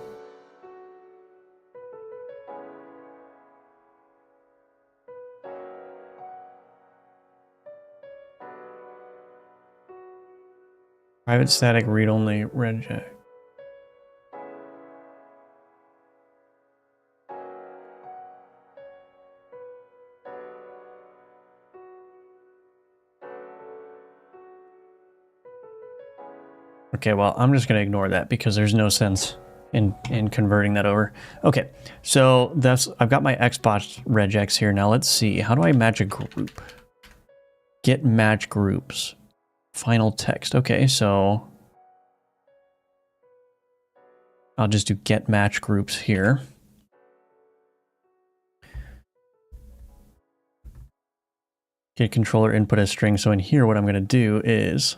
Private static read-only regex. Okay, well, I'm just going to ignore that because there's no sense in converting that over. Okay, so I've got my Xbox regex here. Now let's see. How do I match a group? Get match groups. Final text. Okay, so I'll just do get match groups here. Get controller input as string. So in here, what I'm going to do is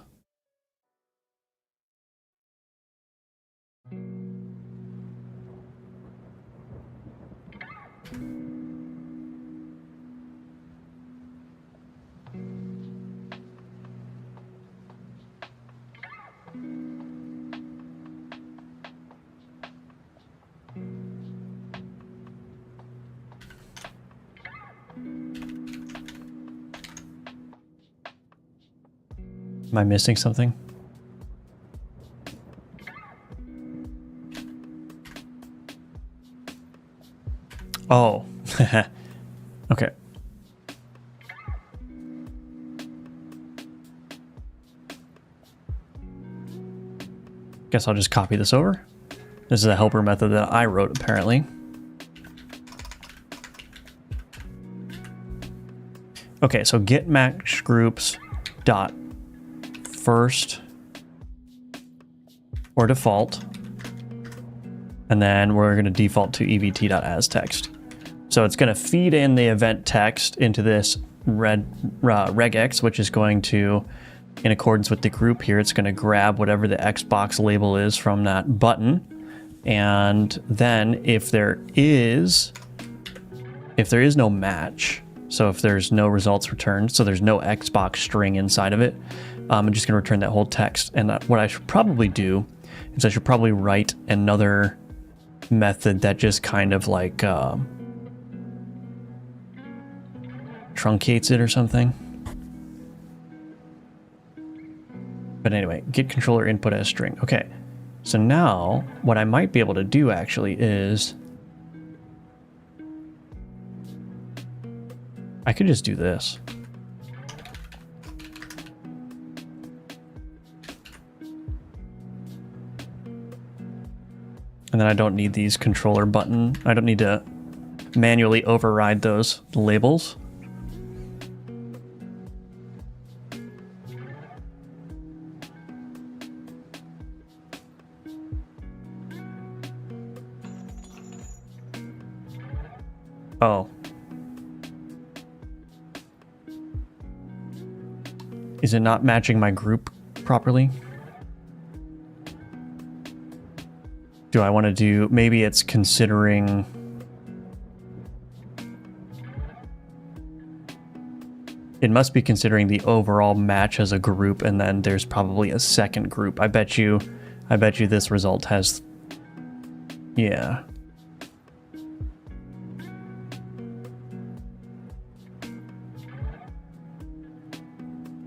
am I missing something? Oh, okay. Guess I'll just copy this over. This is a helper method that I wrote, apparently. Okay, so get match groups dot first or default, and then we're going to default to evt.asText. So it's going to feed in the event text into this regex, which is going to, in accordance with the group here, it's going to grab whatever the Xbox label is from that button. And then if there is no match, so if there's no results returned, so there's no Xbox string inside of it, I'm just going to return that whole text. And what I should probably do is I should probably write another method that just kind of like truncates it or something. But anyway, get controller input as string. Okay, so now what I might be able to do actually is I could just do this. And then I don't need these controller button. I don't need to manually override those labels. Oh. Is it not matching my group properly? Do I want to do, maybe it's considering, it must be considering the overall match as a group, and then there's probably a second group. I bet you this result has, yeah.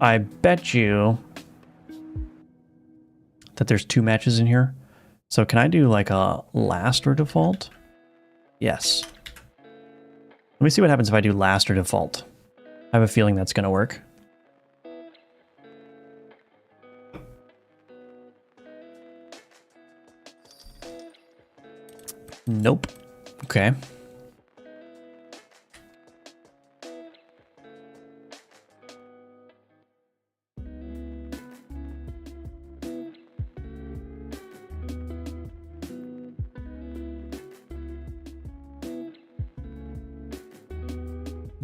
I bet you that there's two matches in here. So can I do like a last or default? Yes. Let me see what happens if I do last or default. I have a feeling that's going to work. Nope. Okay.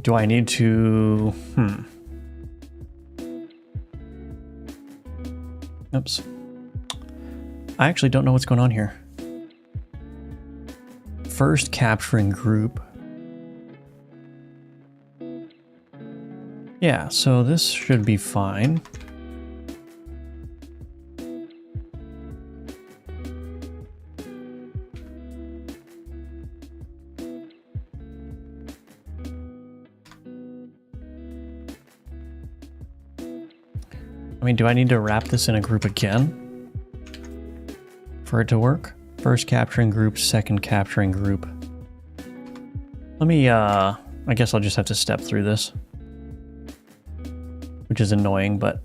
Do I need to... Oops. I actually don't know what's going on here. First capturing group. Yeah, so this should be fine. I mean, do I need to wrap this in a group again for it to work? First capturing group, second capturing group. Let me, I guess I'll just have to step through this. Which is annoying, but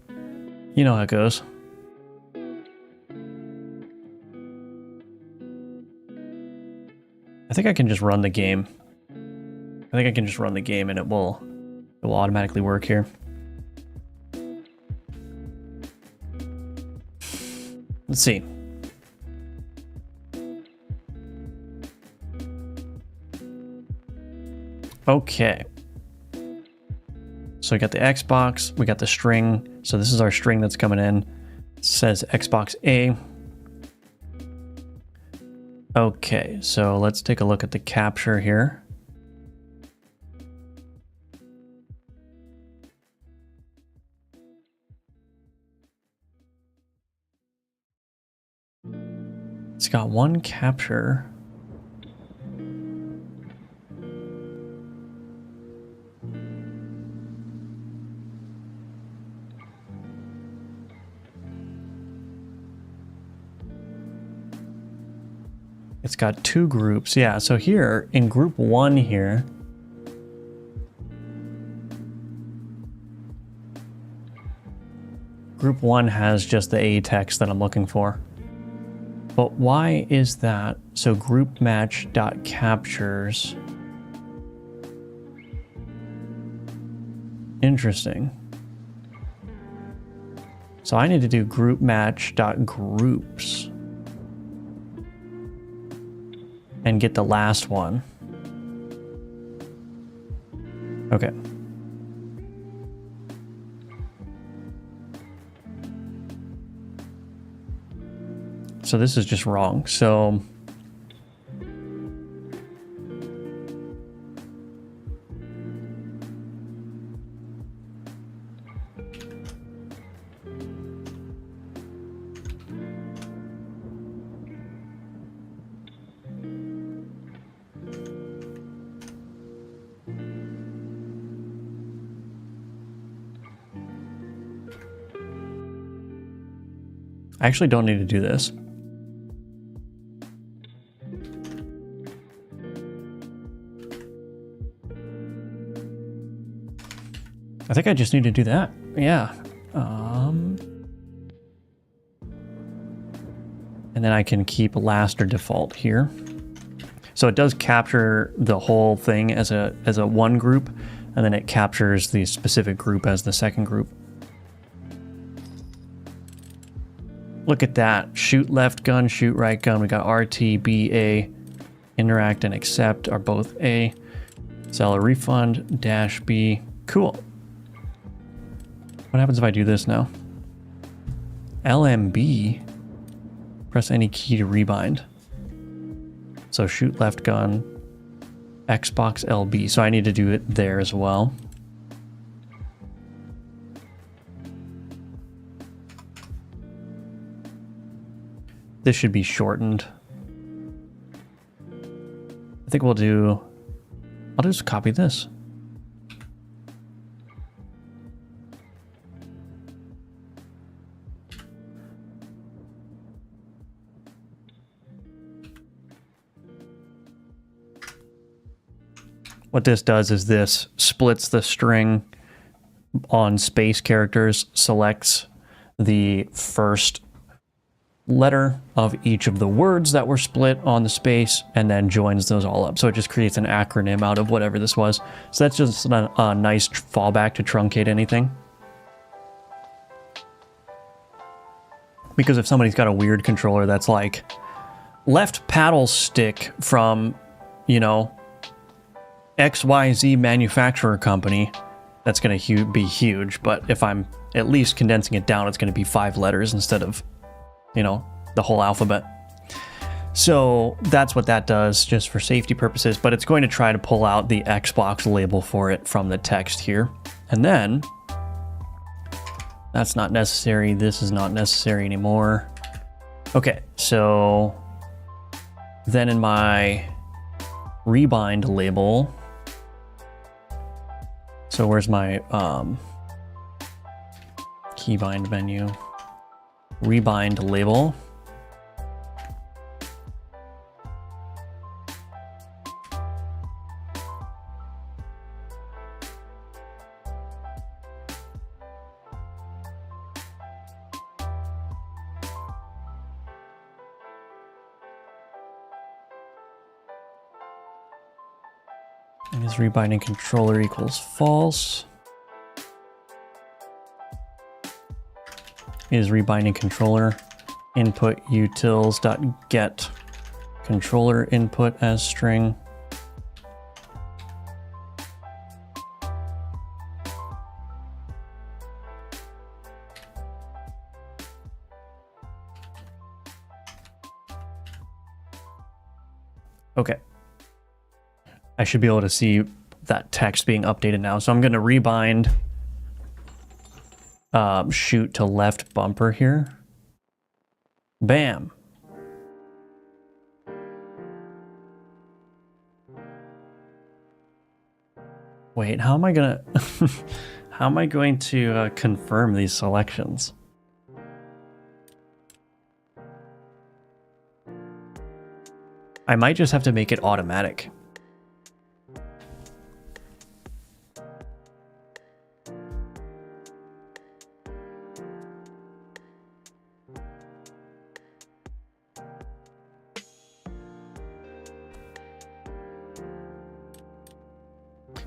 you know how it goes. I think I can just run the game. I think I can just run the game and it will automatically work here. Let's see. Okay. So we got the Xbox, we got the string. So this is our string that's coming in. It says Xbox A. Okay, so let's take a look at the capture here. It's got one capture. It's got two groups. Yeah, so here in group one here, group one has just the A text that I'm looking for. But why is that? So group match dot captures. Interesting. So I need to do group match dot groups and get the last one. Okay. So this is just wrong. So I actually don't need to do this. I think I just need to do that. Yeah. And then I can keep last or default here. So it does capture the whole thing as a one group, and then it captures the specific group as the second group. Look at that. Shoot left gun, shoot right gun. We got RT, B, A. Interact and accept are both A. Sell a refund, dash B. Cool. What happens if I do this now? LMB. Press any key to rebind. So shoot left gun, Xbox LB. So I need to do it there as well. This should be shortened. I think I'll just copy this. What this does is this splits the string on space characters, selects the first letter of each of the words that were split on the space, and then joins those all up. So it just creates an acronym out of whatever this was. So that's just a nice fallback to truncate anything. Because if somebody's got a weird controller that's like left paddle stick from, you know, XYZ manufacturer company, that's going to be huge. But if I'm at least condensing it down, it's going to be 5 letters instead of, you know, the whole alphabet. So that's what that does, just for safety purposes. But it's going to try to pull out the Xbox label for it from the text here. And then, that's not necessary. This is not necessary anymore. Okay, so then in my rebind label, so where's my keybind menu? Rebind label. And is rebinding controller equals false? Is rebinding controller input utils.get controller input as string? Okay. I should be able to see that text being updated now. So I'm going to rebind shoot to left bumper here. Bam. Wait, how am I going to how am I going to confirm these selections? I might just have to make it automatic.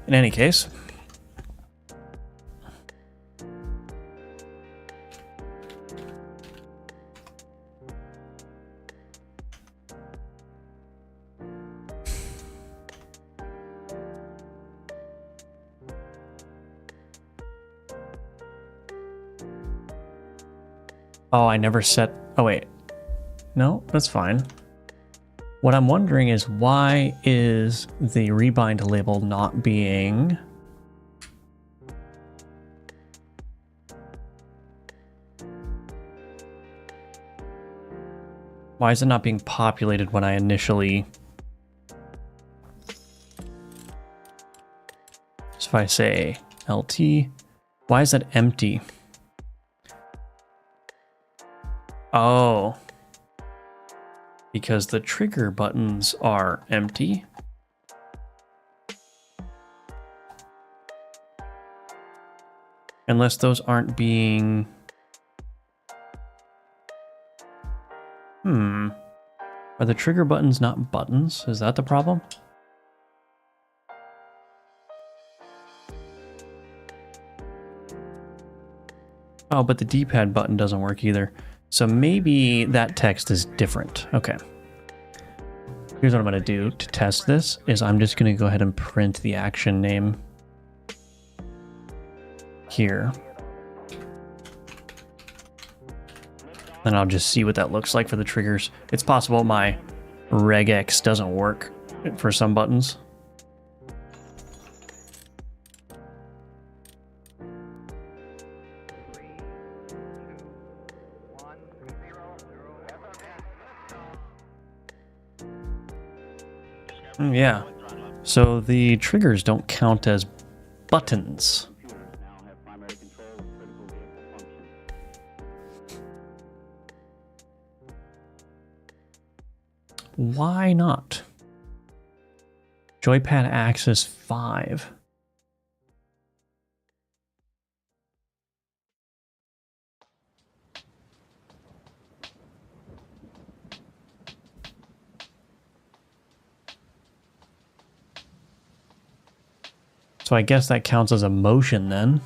In any case, oh, I never set, oh wait, no, that's fine. What I'm wondering is, why is the rebind label not being... Why is it not being populated when I initially... So if I say LT, why is that empty? Oh. Because the trigger buttons are empty. Unless those aren't being... Are the trigger buttons not buttons? Is that the problem? Oh, but the D-pad button doesn't work either. So maybe that text is different. Okay. Here's what I'm going to do to test this, is I'm just going to go ahead and print the action name here. And I'll just see what that looks like for the triggers. It's possible my regex doesn't work for some buttons. Yeah, so the triggers don't count as buttons. Why not? Joypad axis 5. So I guess that counts as a motion then.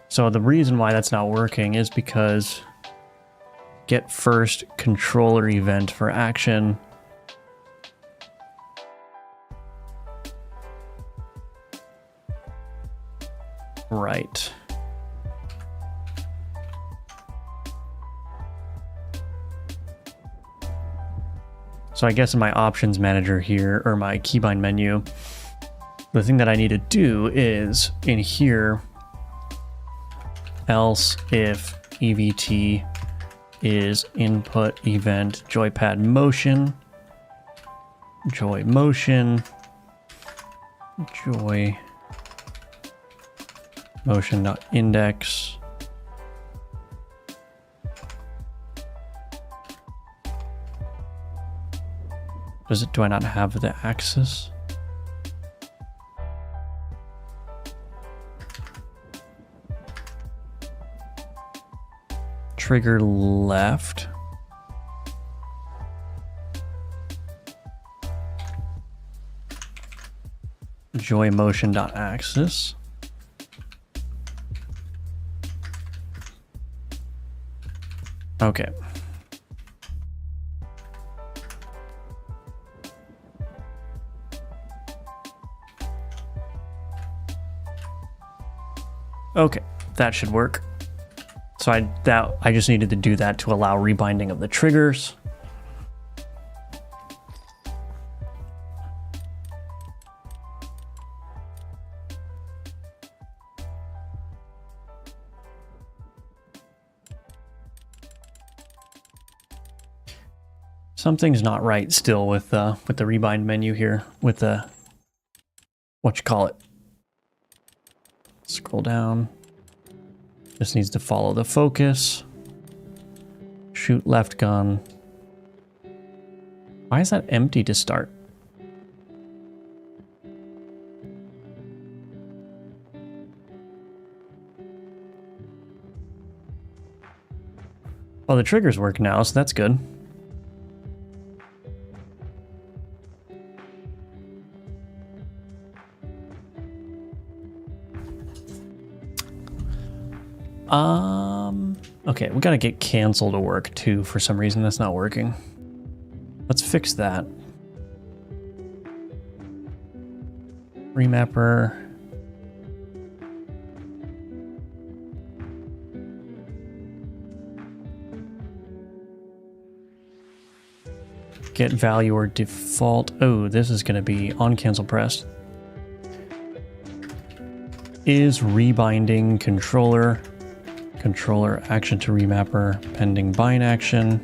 So the reason why that's not working is because get first controller event for action Right. So I guess in my options manager here, or my keybind menu, the thing that I need to do is in here, else if EVT is input event joypad motion, joy motion, joy motion.index. Do I not have the axis? Trigger left. Joy motion.axis. Okay. Okay, that should work. So I just needed to do that to allow rebinding of the triggers. Something's not right still with the rebind menu here with the whatchamacallit. Scroll down. This needs to follow the focus. Shoot left gun. Why is that empty to start? Well, the triggers work now, so that's good. Okay, we gotta get cancel to work too. For some reason, that's not working. Let's fix that. Remapper. Get value or default. Oh, this is gonna be on cancel pressed. Is rebinding controller action to remapper pending bind action.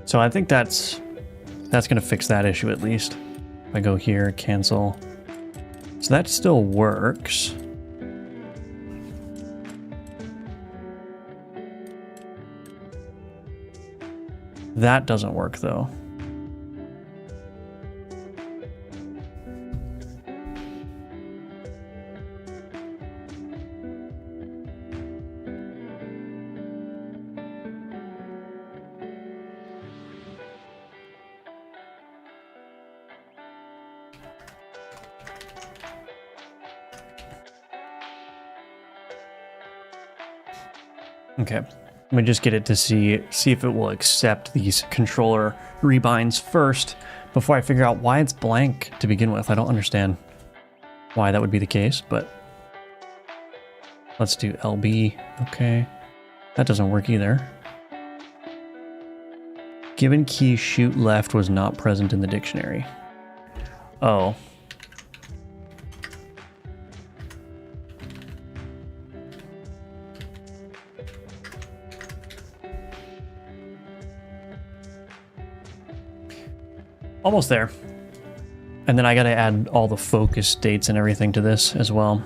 So I think that's gonna fix that issue at least. If I go here, cancel. So that still works. That doesn't work though. Okay, let me just get it to see if it will accept these controller rebinds first before I figure out why it's blank to begin with. I don't understand why that would be the case, but let's do LB. Okay, that doesn't work either. Given key shoot left was not present in the dictionary. Oh. Almost there. And then I gotta add all the focus dates and everything to this as well.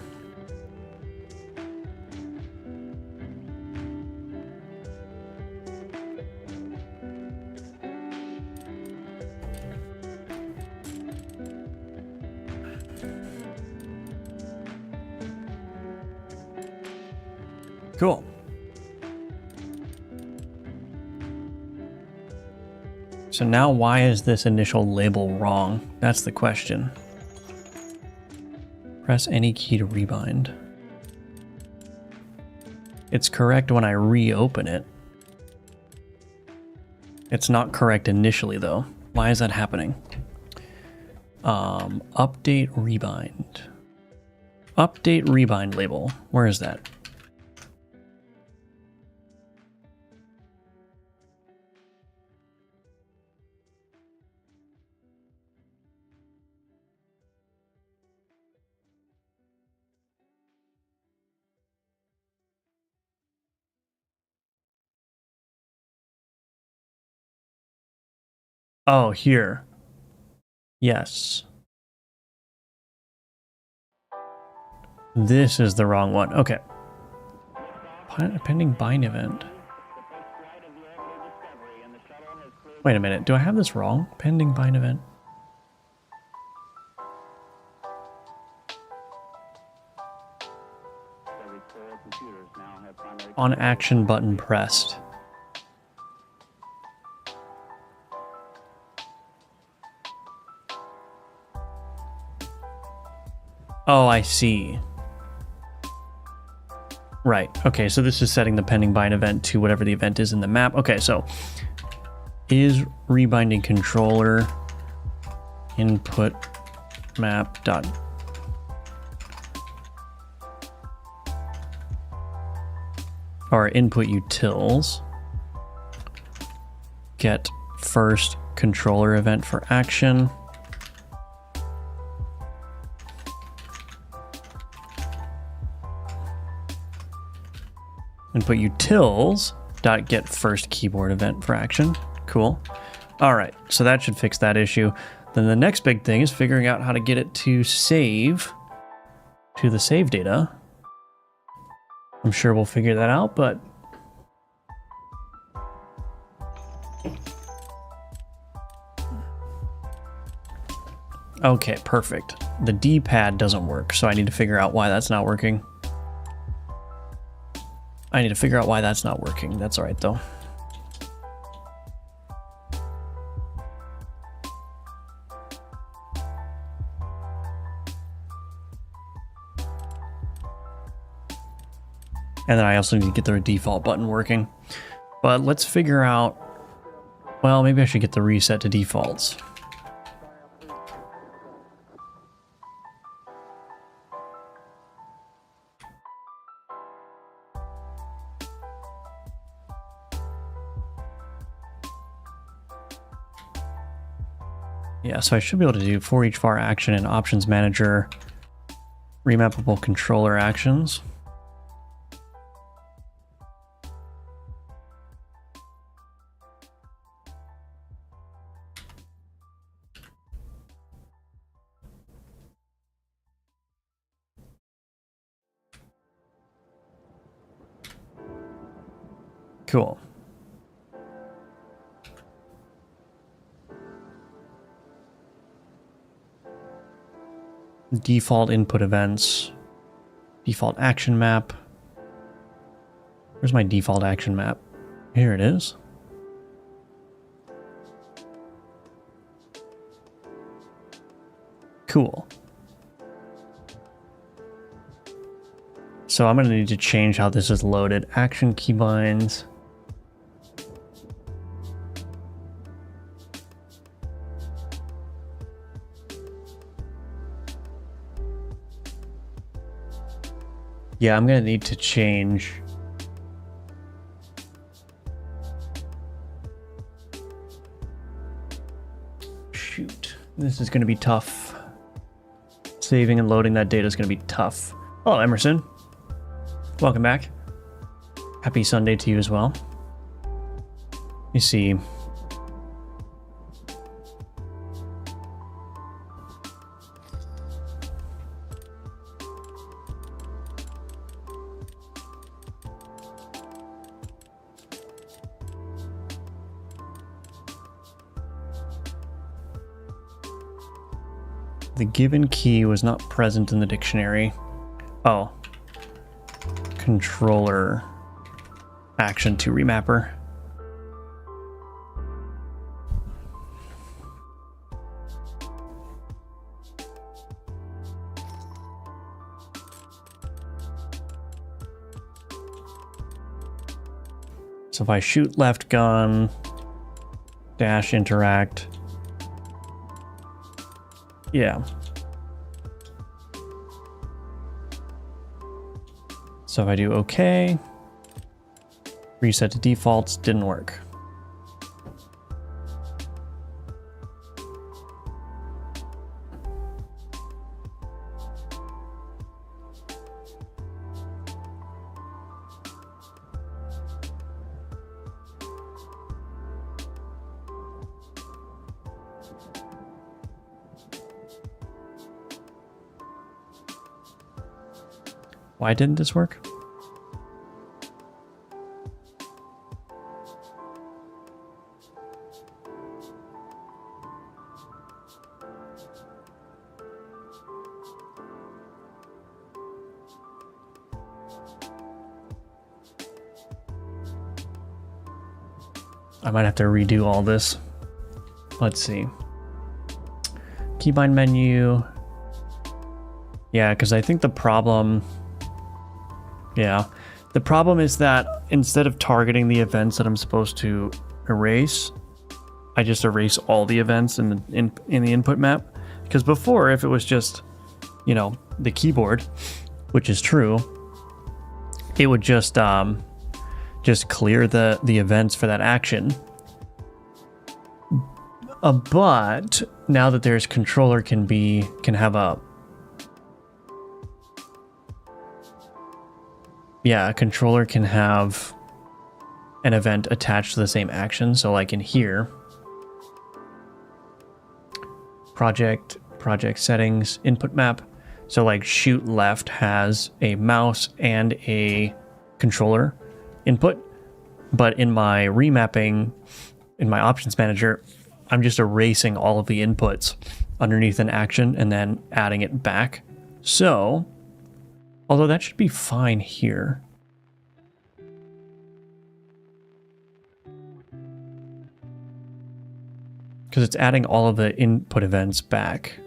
Cool. So now why is this initial label wrong? That's the question. Press any key to rebind. It's correct when I reopen it. It's not correct initially though. Why is that happening? Update rebind. Update rebind label. Where is that? Oh, here. Yes. This is the wrong one. Okay. Pending bind event. Wait a minute. Do I have this wrong? Pending bind event. On action button pressed. Oh, I see. Right. Okay, so this is setting the pending bind event to whatever the event is in the map. Okay, so is rebinding controller input map dot or input utils get first controller event for action. Input utils dot get first keyboard event for action. Cool. All right, so that should fix that issue. Then the next big thing is figuring out how to get it to save to the save data. I'm sure we'll figure that out, but okay, perfect. The D-pad doesn't work, so I need to figure out why that's not working. That's all right, though. And then I also need to get the default button working. But let's figure out... Well, maybe I should get the reset to defaults. Yeah, so I should be able to do for each var action in options manager, remappable controller actions. Cool. Default input events, default action map. Where's my default action map? Here it is. Cool. So I'm going to need to change how this is loaded. Action keybinds. Yeah, I'm going to need to change. Shoot, this is going to be tough. Saving and loading that data is going to be tough. Hello, Emerson. Welcome back. Happy Sunday to you as well. You see. The given key was not present in the dictionary. Oh. Controller action to remapper. So if I shoot left gun, dash interact. Yeah. So if I do OK, reset to defaults, didn't work. Why didn't this work? I might have to redo all this. Let's see. Keybind menu. Yeah, because I think the problem... Yeah, the problem is that instead of targeting the events that I'm supposed to erase, I just erase all the events in the input map. Because before, if it was just, you know, the keyboard, which is true, it would just clear the events for that action. But now that there's controller can have a... Yeah, a controller can have an event attached to the same action. So like in here, project settings, input map. So like shoot left has a mouse and a controller input. But in my remapping, in my options manager, I'm just erasing all of the inputs underneath an action and then adding it back. So... although that should be fine here. Because it's adding all of the input events back.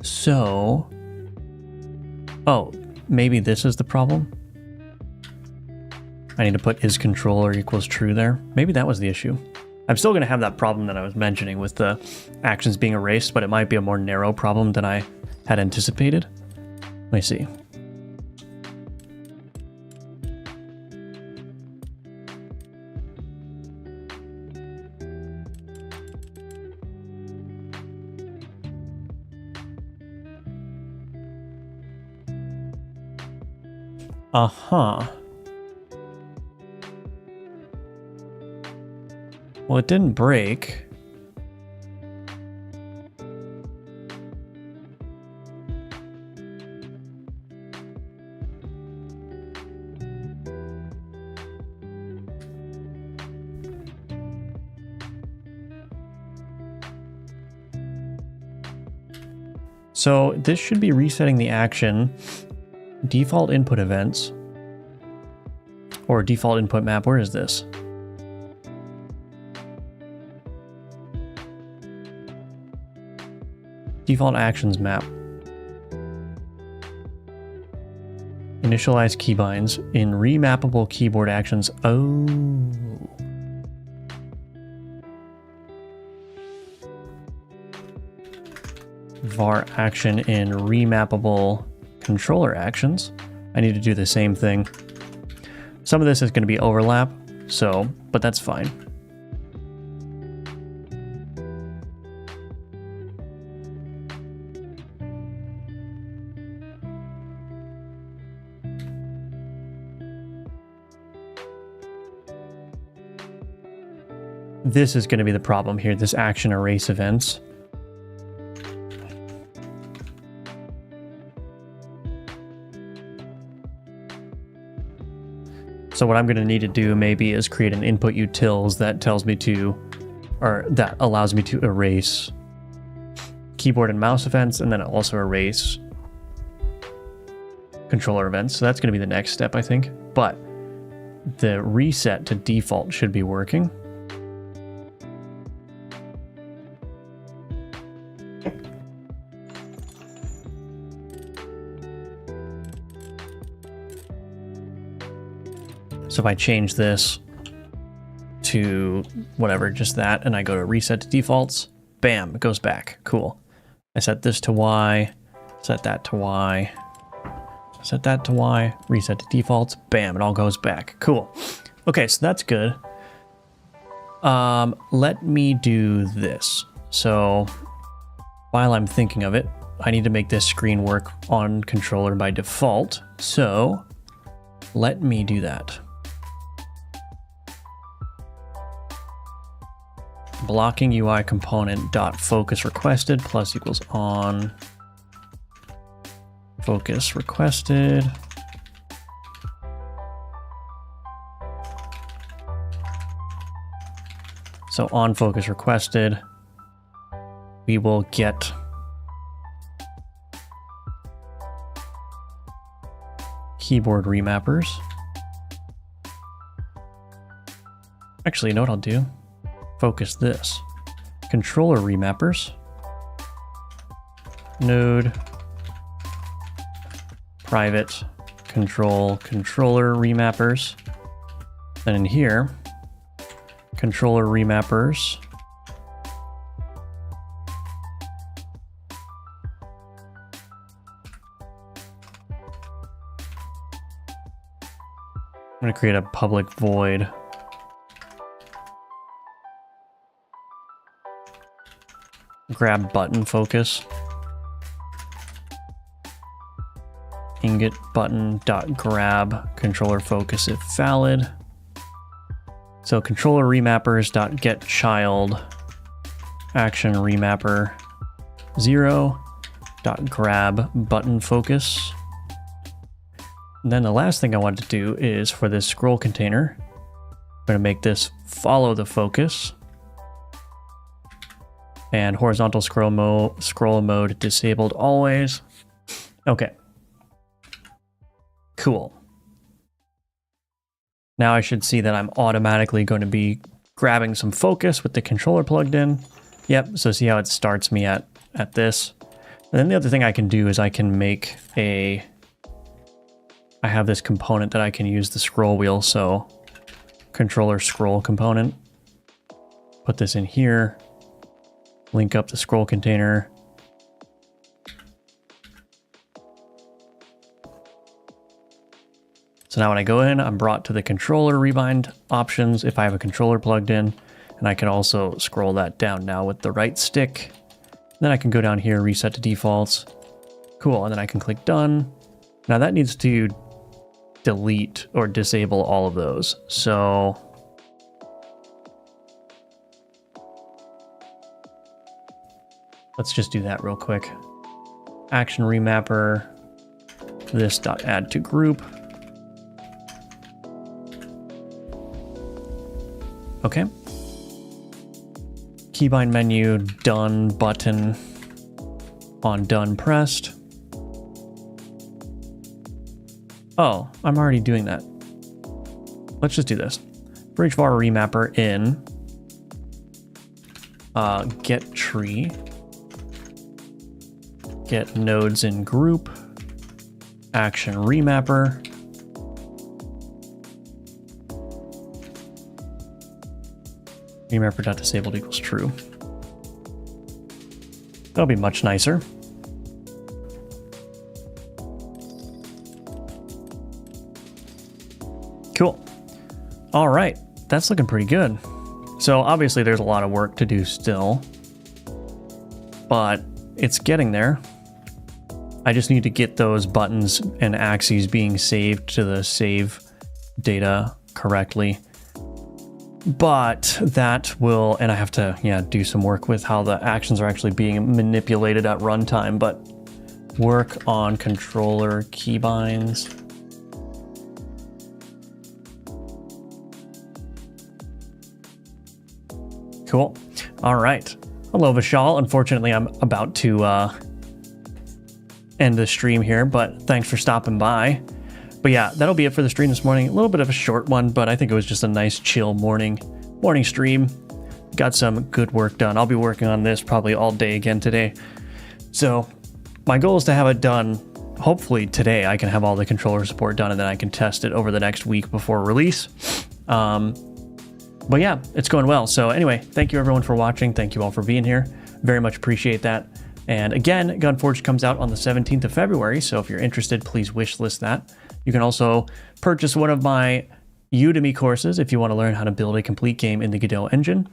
So... oh, maybe this is the problem? I need to put is controller equals true there. Maybe that was the issue. I'm still going to have that problem that I was mentioning with the actions being erased, but it might be a more narrow problem than I had anticipated. Let me see. Uh-huh. Well, it didn't break. So this should be resetting the action. Default input events. Or default input map. Where is this? Default actions map. Initialize keybinds in remappable keyboard actions. Oh. var action in remappable controller actions. I need to do the same thing. Some of this is going to be overlap, but that's fine. This is going to be the problem here, this action erase events. So what I'm going to need to do maybe is create an input utils that tells me to, or that allows me to erase keyboard and mouse events, and then also erase controller events. So that's going to be the next step, I think. But the reset to default should be working. So if I change this to whatever, just that, and I go to reset to defaults, bam, it goes back. Cool. I set this to Y, set that to Y, set that to Y, reset to defaults, bam, it all goes back. Cool. Okay, so that's good. Let me do this. So while I'm thinking of it, I need to make this screen work on controller by default. So let me do that. Blocking UI component dot focus requested plus equals on focus requested. So on focus requested, we will get keyboard remappers. Actually, you know what I'll do? Focus this. Controller remappers. Node. Private. Controller remappers. Then in here, controller remappers. I'm going to create a public void. Grab button focus. Ingot button dot grab controller focus if valid. So controller remappers dot get child action remapper 0 dot grab button focus. And then the last thing I want to do is for this scroll container, I'm going to make this follow the focus. And horizontal scroll mode disabled always. Okay. Cool. Now I should see that I'm automatically going to be grabbing some focus with the controller plugged in. Yep, so see how it starts me at this. And then the other thing I can do is I can make I have this component that I can use the scroll wheel, so controller scroll component. Put this in here. Link up the scroll container. So now when I go in, I'm brought to the controller rebind options if I have a controller plugged in, and I can also scroll that down now with the right stick. Then I can go down here, reset to defaults. Cool, and then I can click done. Now that needs to delete or disable all of those. So let's just do that real quick. Action remapper, this dot add to group. Okay. Keybind menu, done button on done pressed. Oh, I'm already doing that. Let's just do this. For each var remapper in get tree, get nodes in group, action remapper, remapper.disabled equals true. That'll be much nicer. Cool. All right, that's looking pretty good. So obviously there's a lot of work to do still, but it's getting there. I just need to get those buttons and axes being saved to the save data correctly. But that will, and I have to, do some work with how the actions are actually being manipulated at runtime, but work on controller keybinds. Cool. All right. Hello, Vishal. Unfortunately, I'm about to end the stream here, but thanks for stopping by. But yeah, that'll be it for the stream this morning. A little bit of a short one, but I think it was just a nice chill morning stream. Got some good work done. I'll be working on this probably all day again today. So my goal is to have it done hopefully today I can have all the controller support done, and then I can test it over the next week before release. But yeah, it's going well. So anyway, thank you everyone for watching. Thank you all for being here. Very much appreciate that. And again, Gunforged comes out on the 17th of February. So if you're interested, please wishlist that. You can also purchase one of my Udemy courses if you want to learn how to build a complete game in the Godot engine.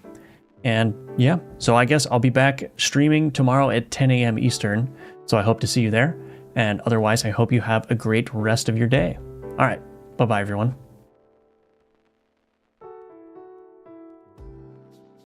And yeah, so I guess I'll be back streaming tomorrow at 10 a.m. Eastern. So I hope to see you there. And otherwise, I hope you have a great rest of your day. All right. Bye-bye, everyone.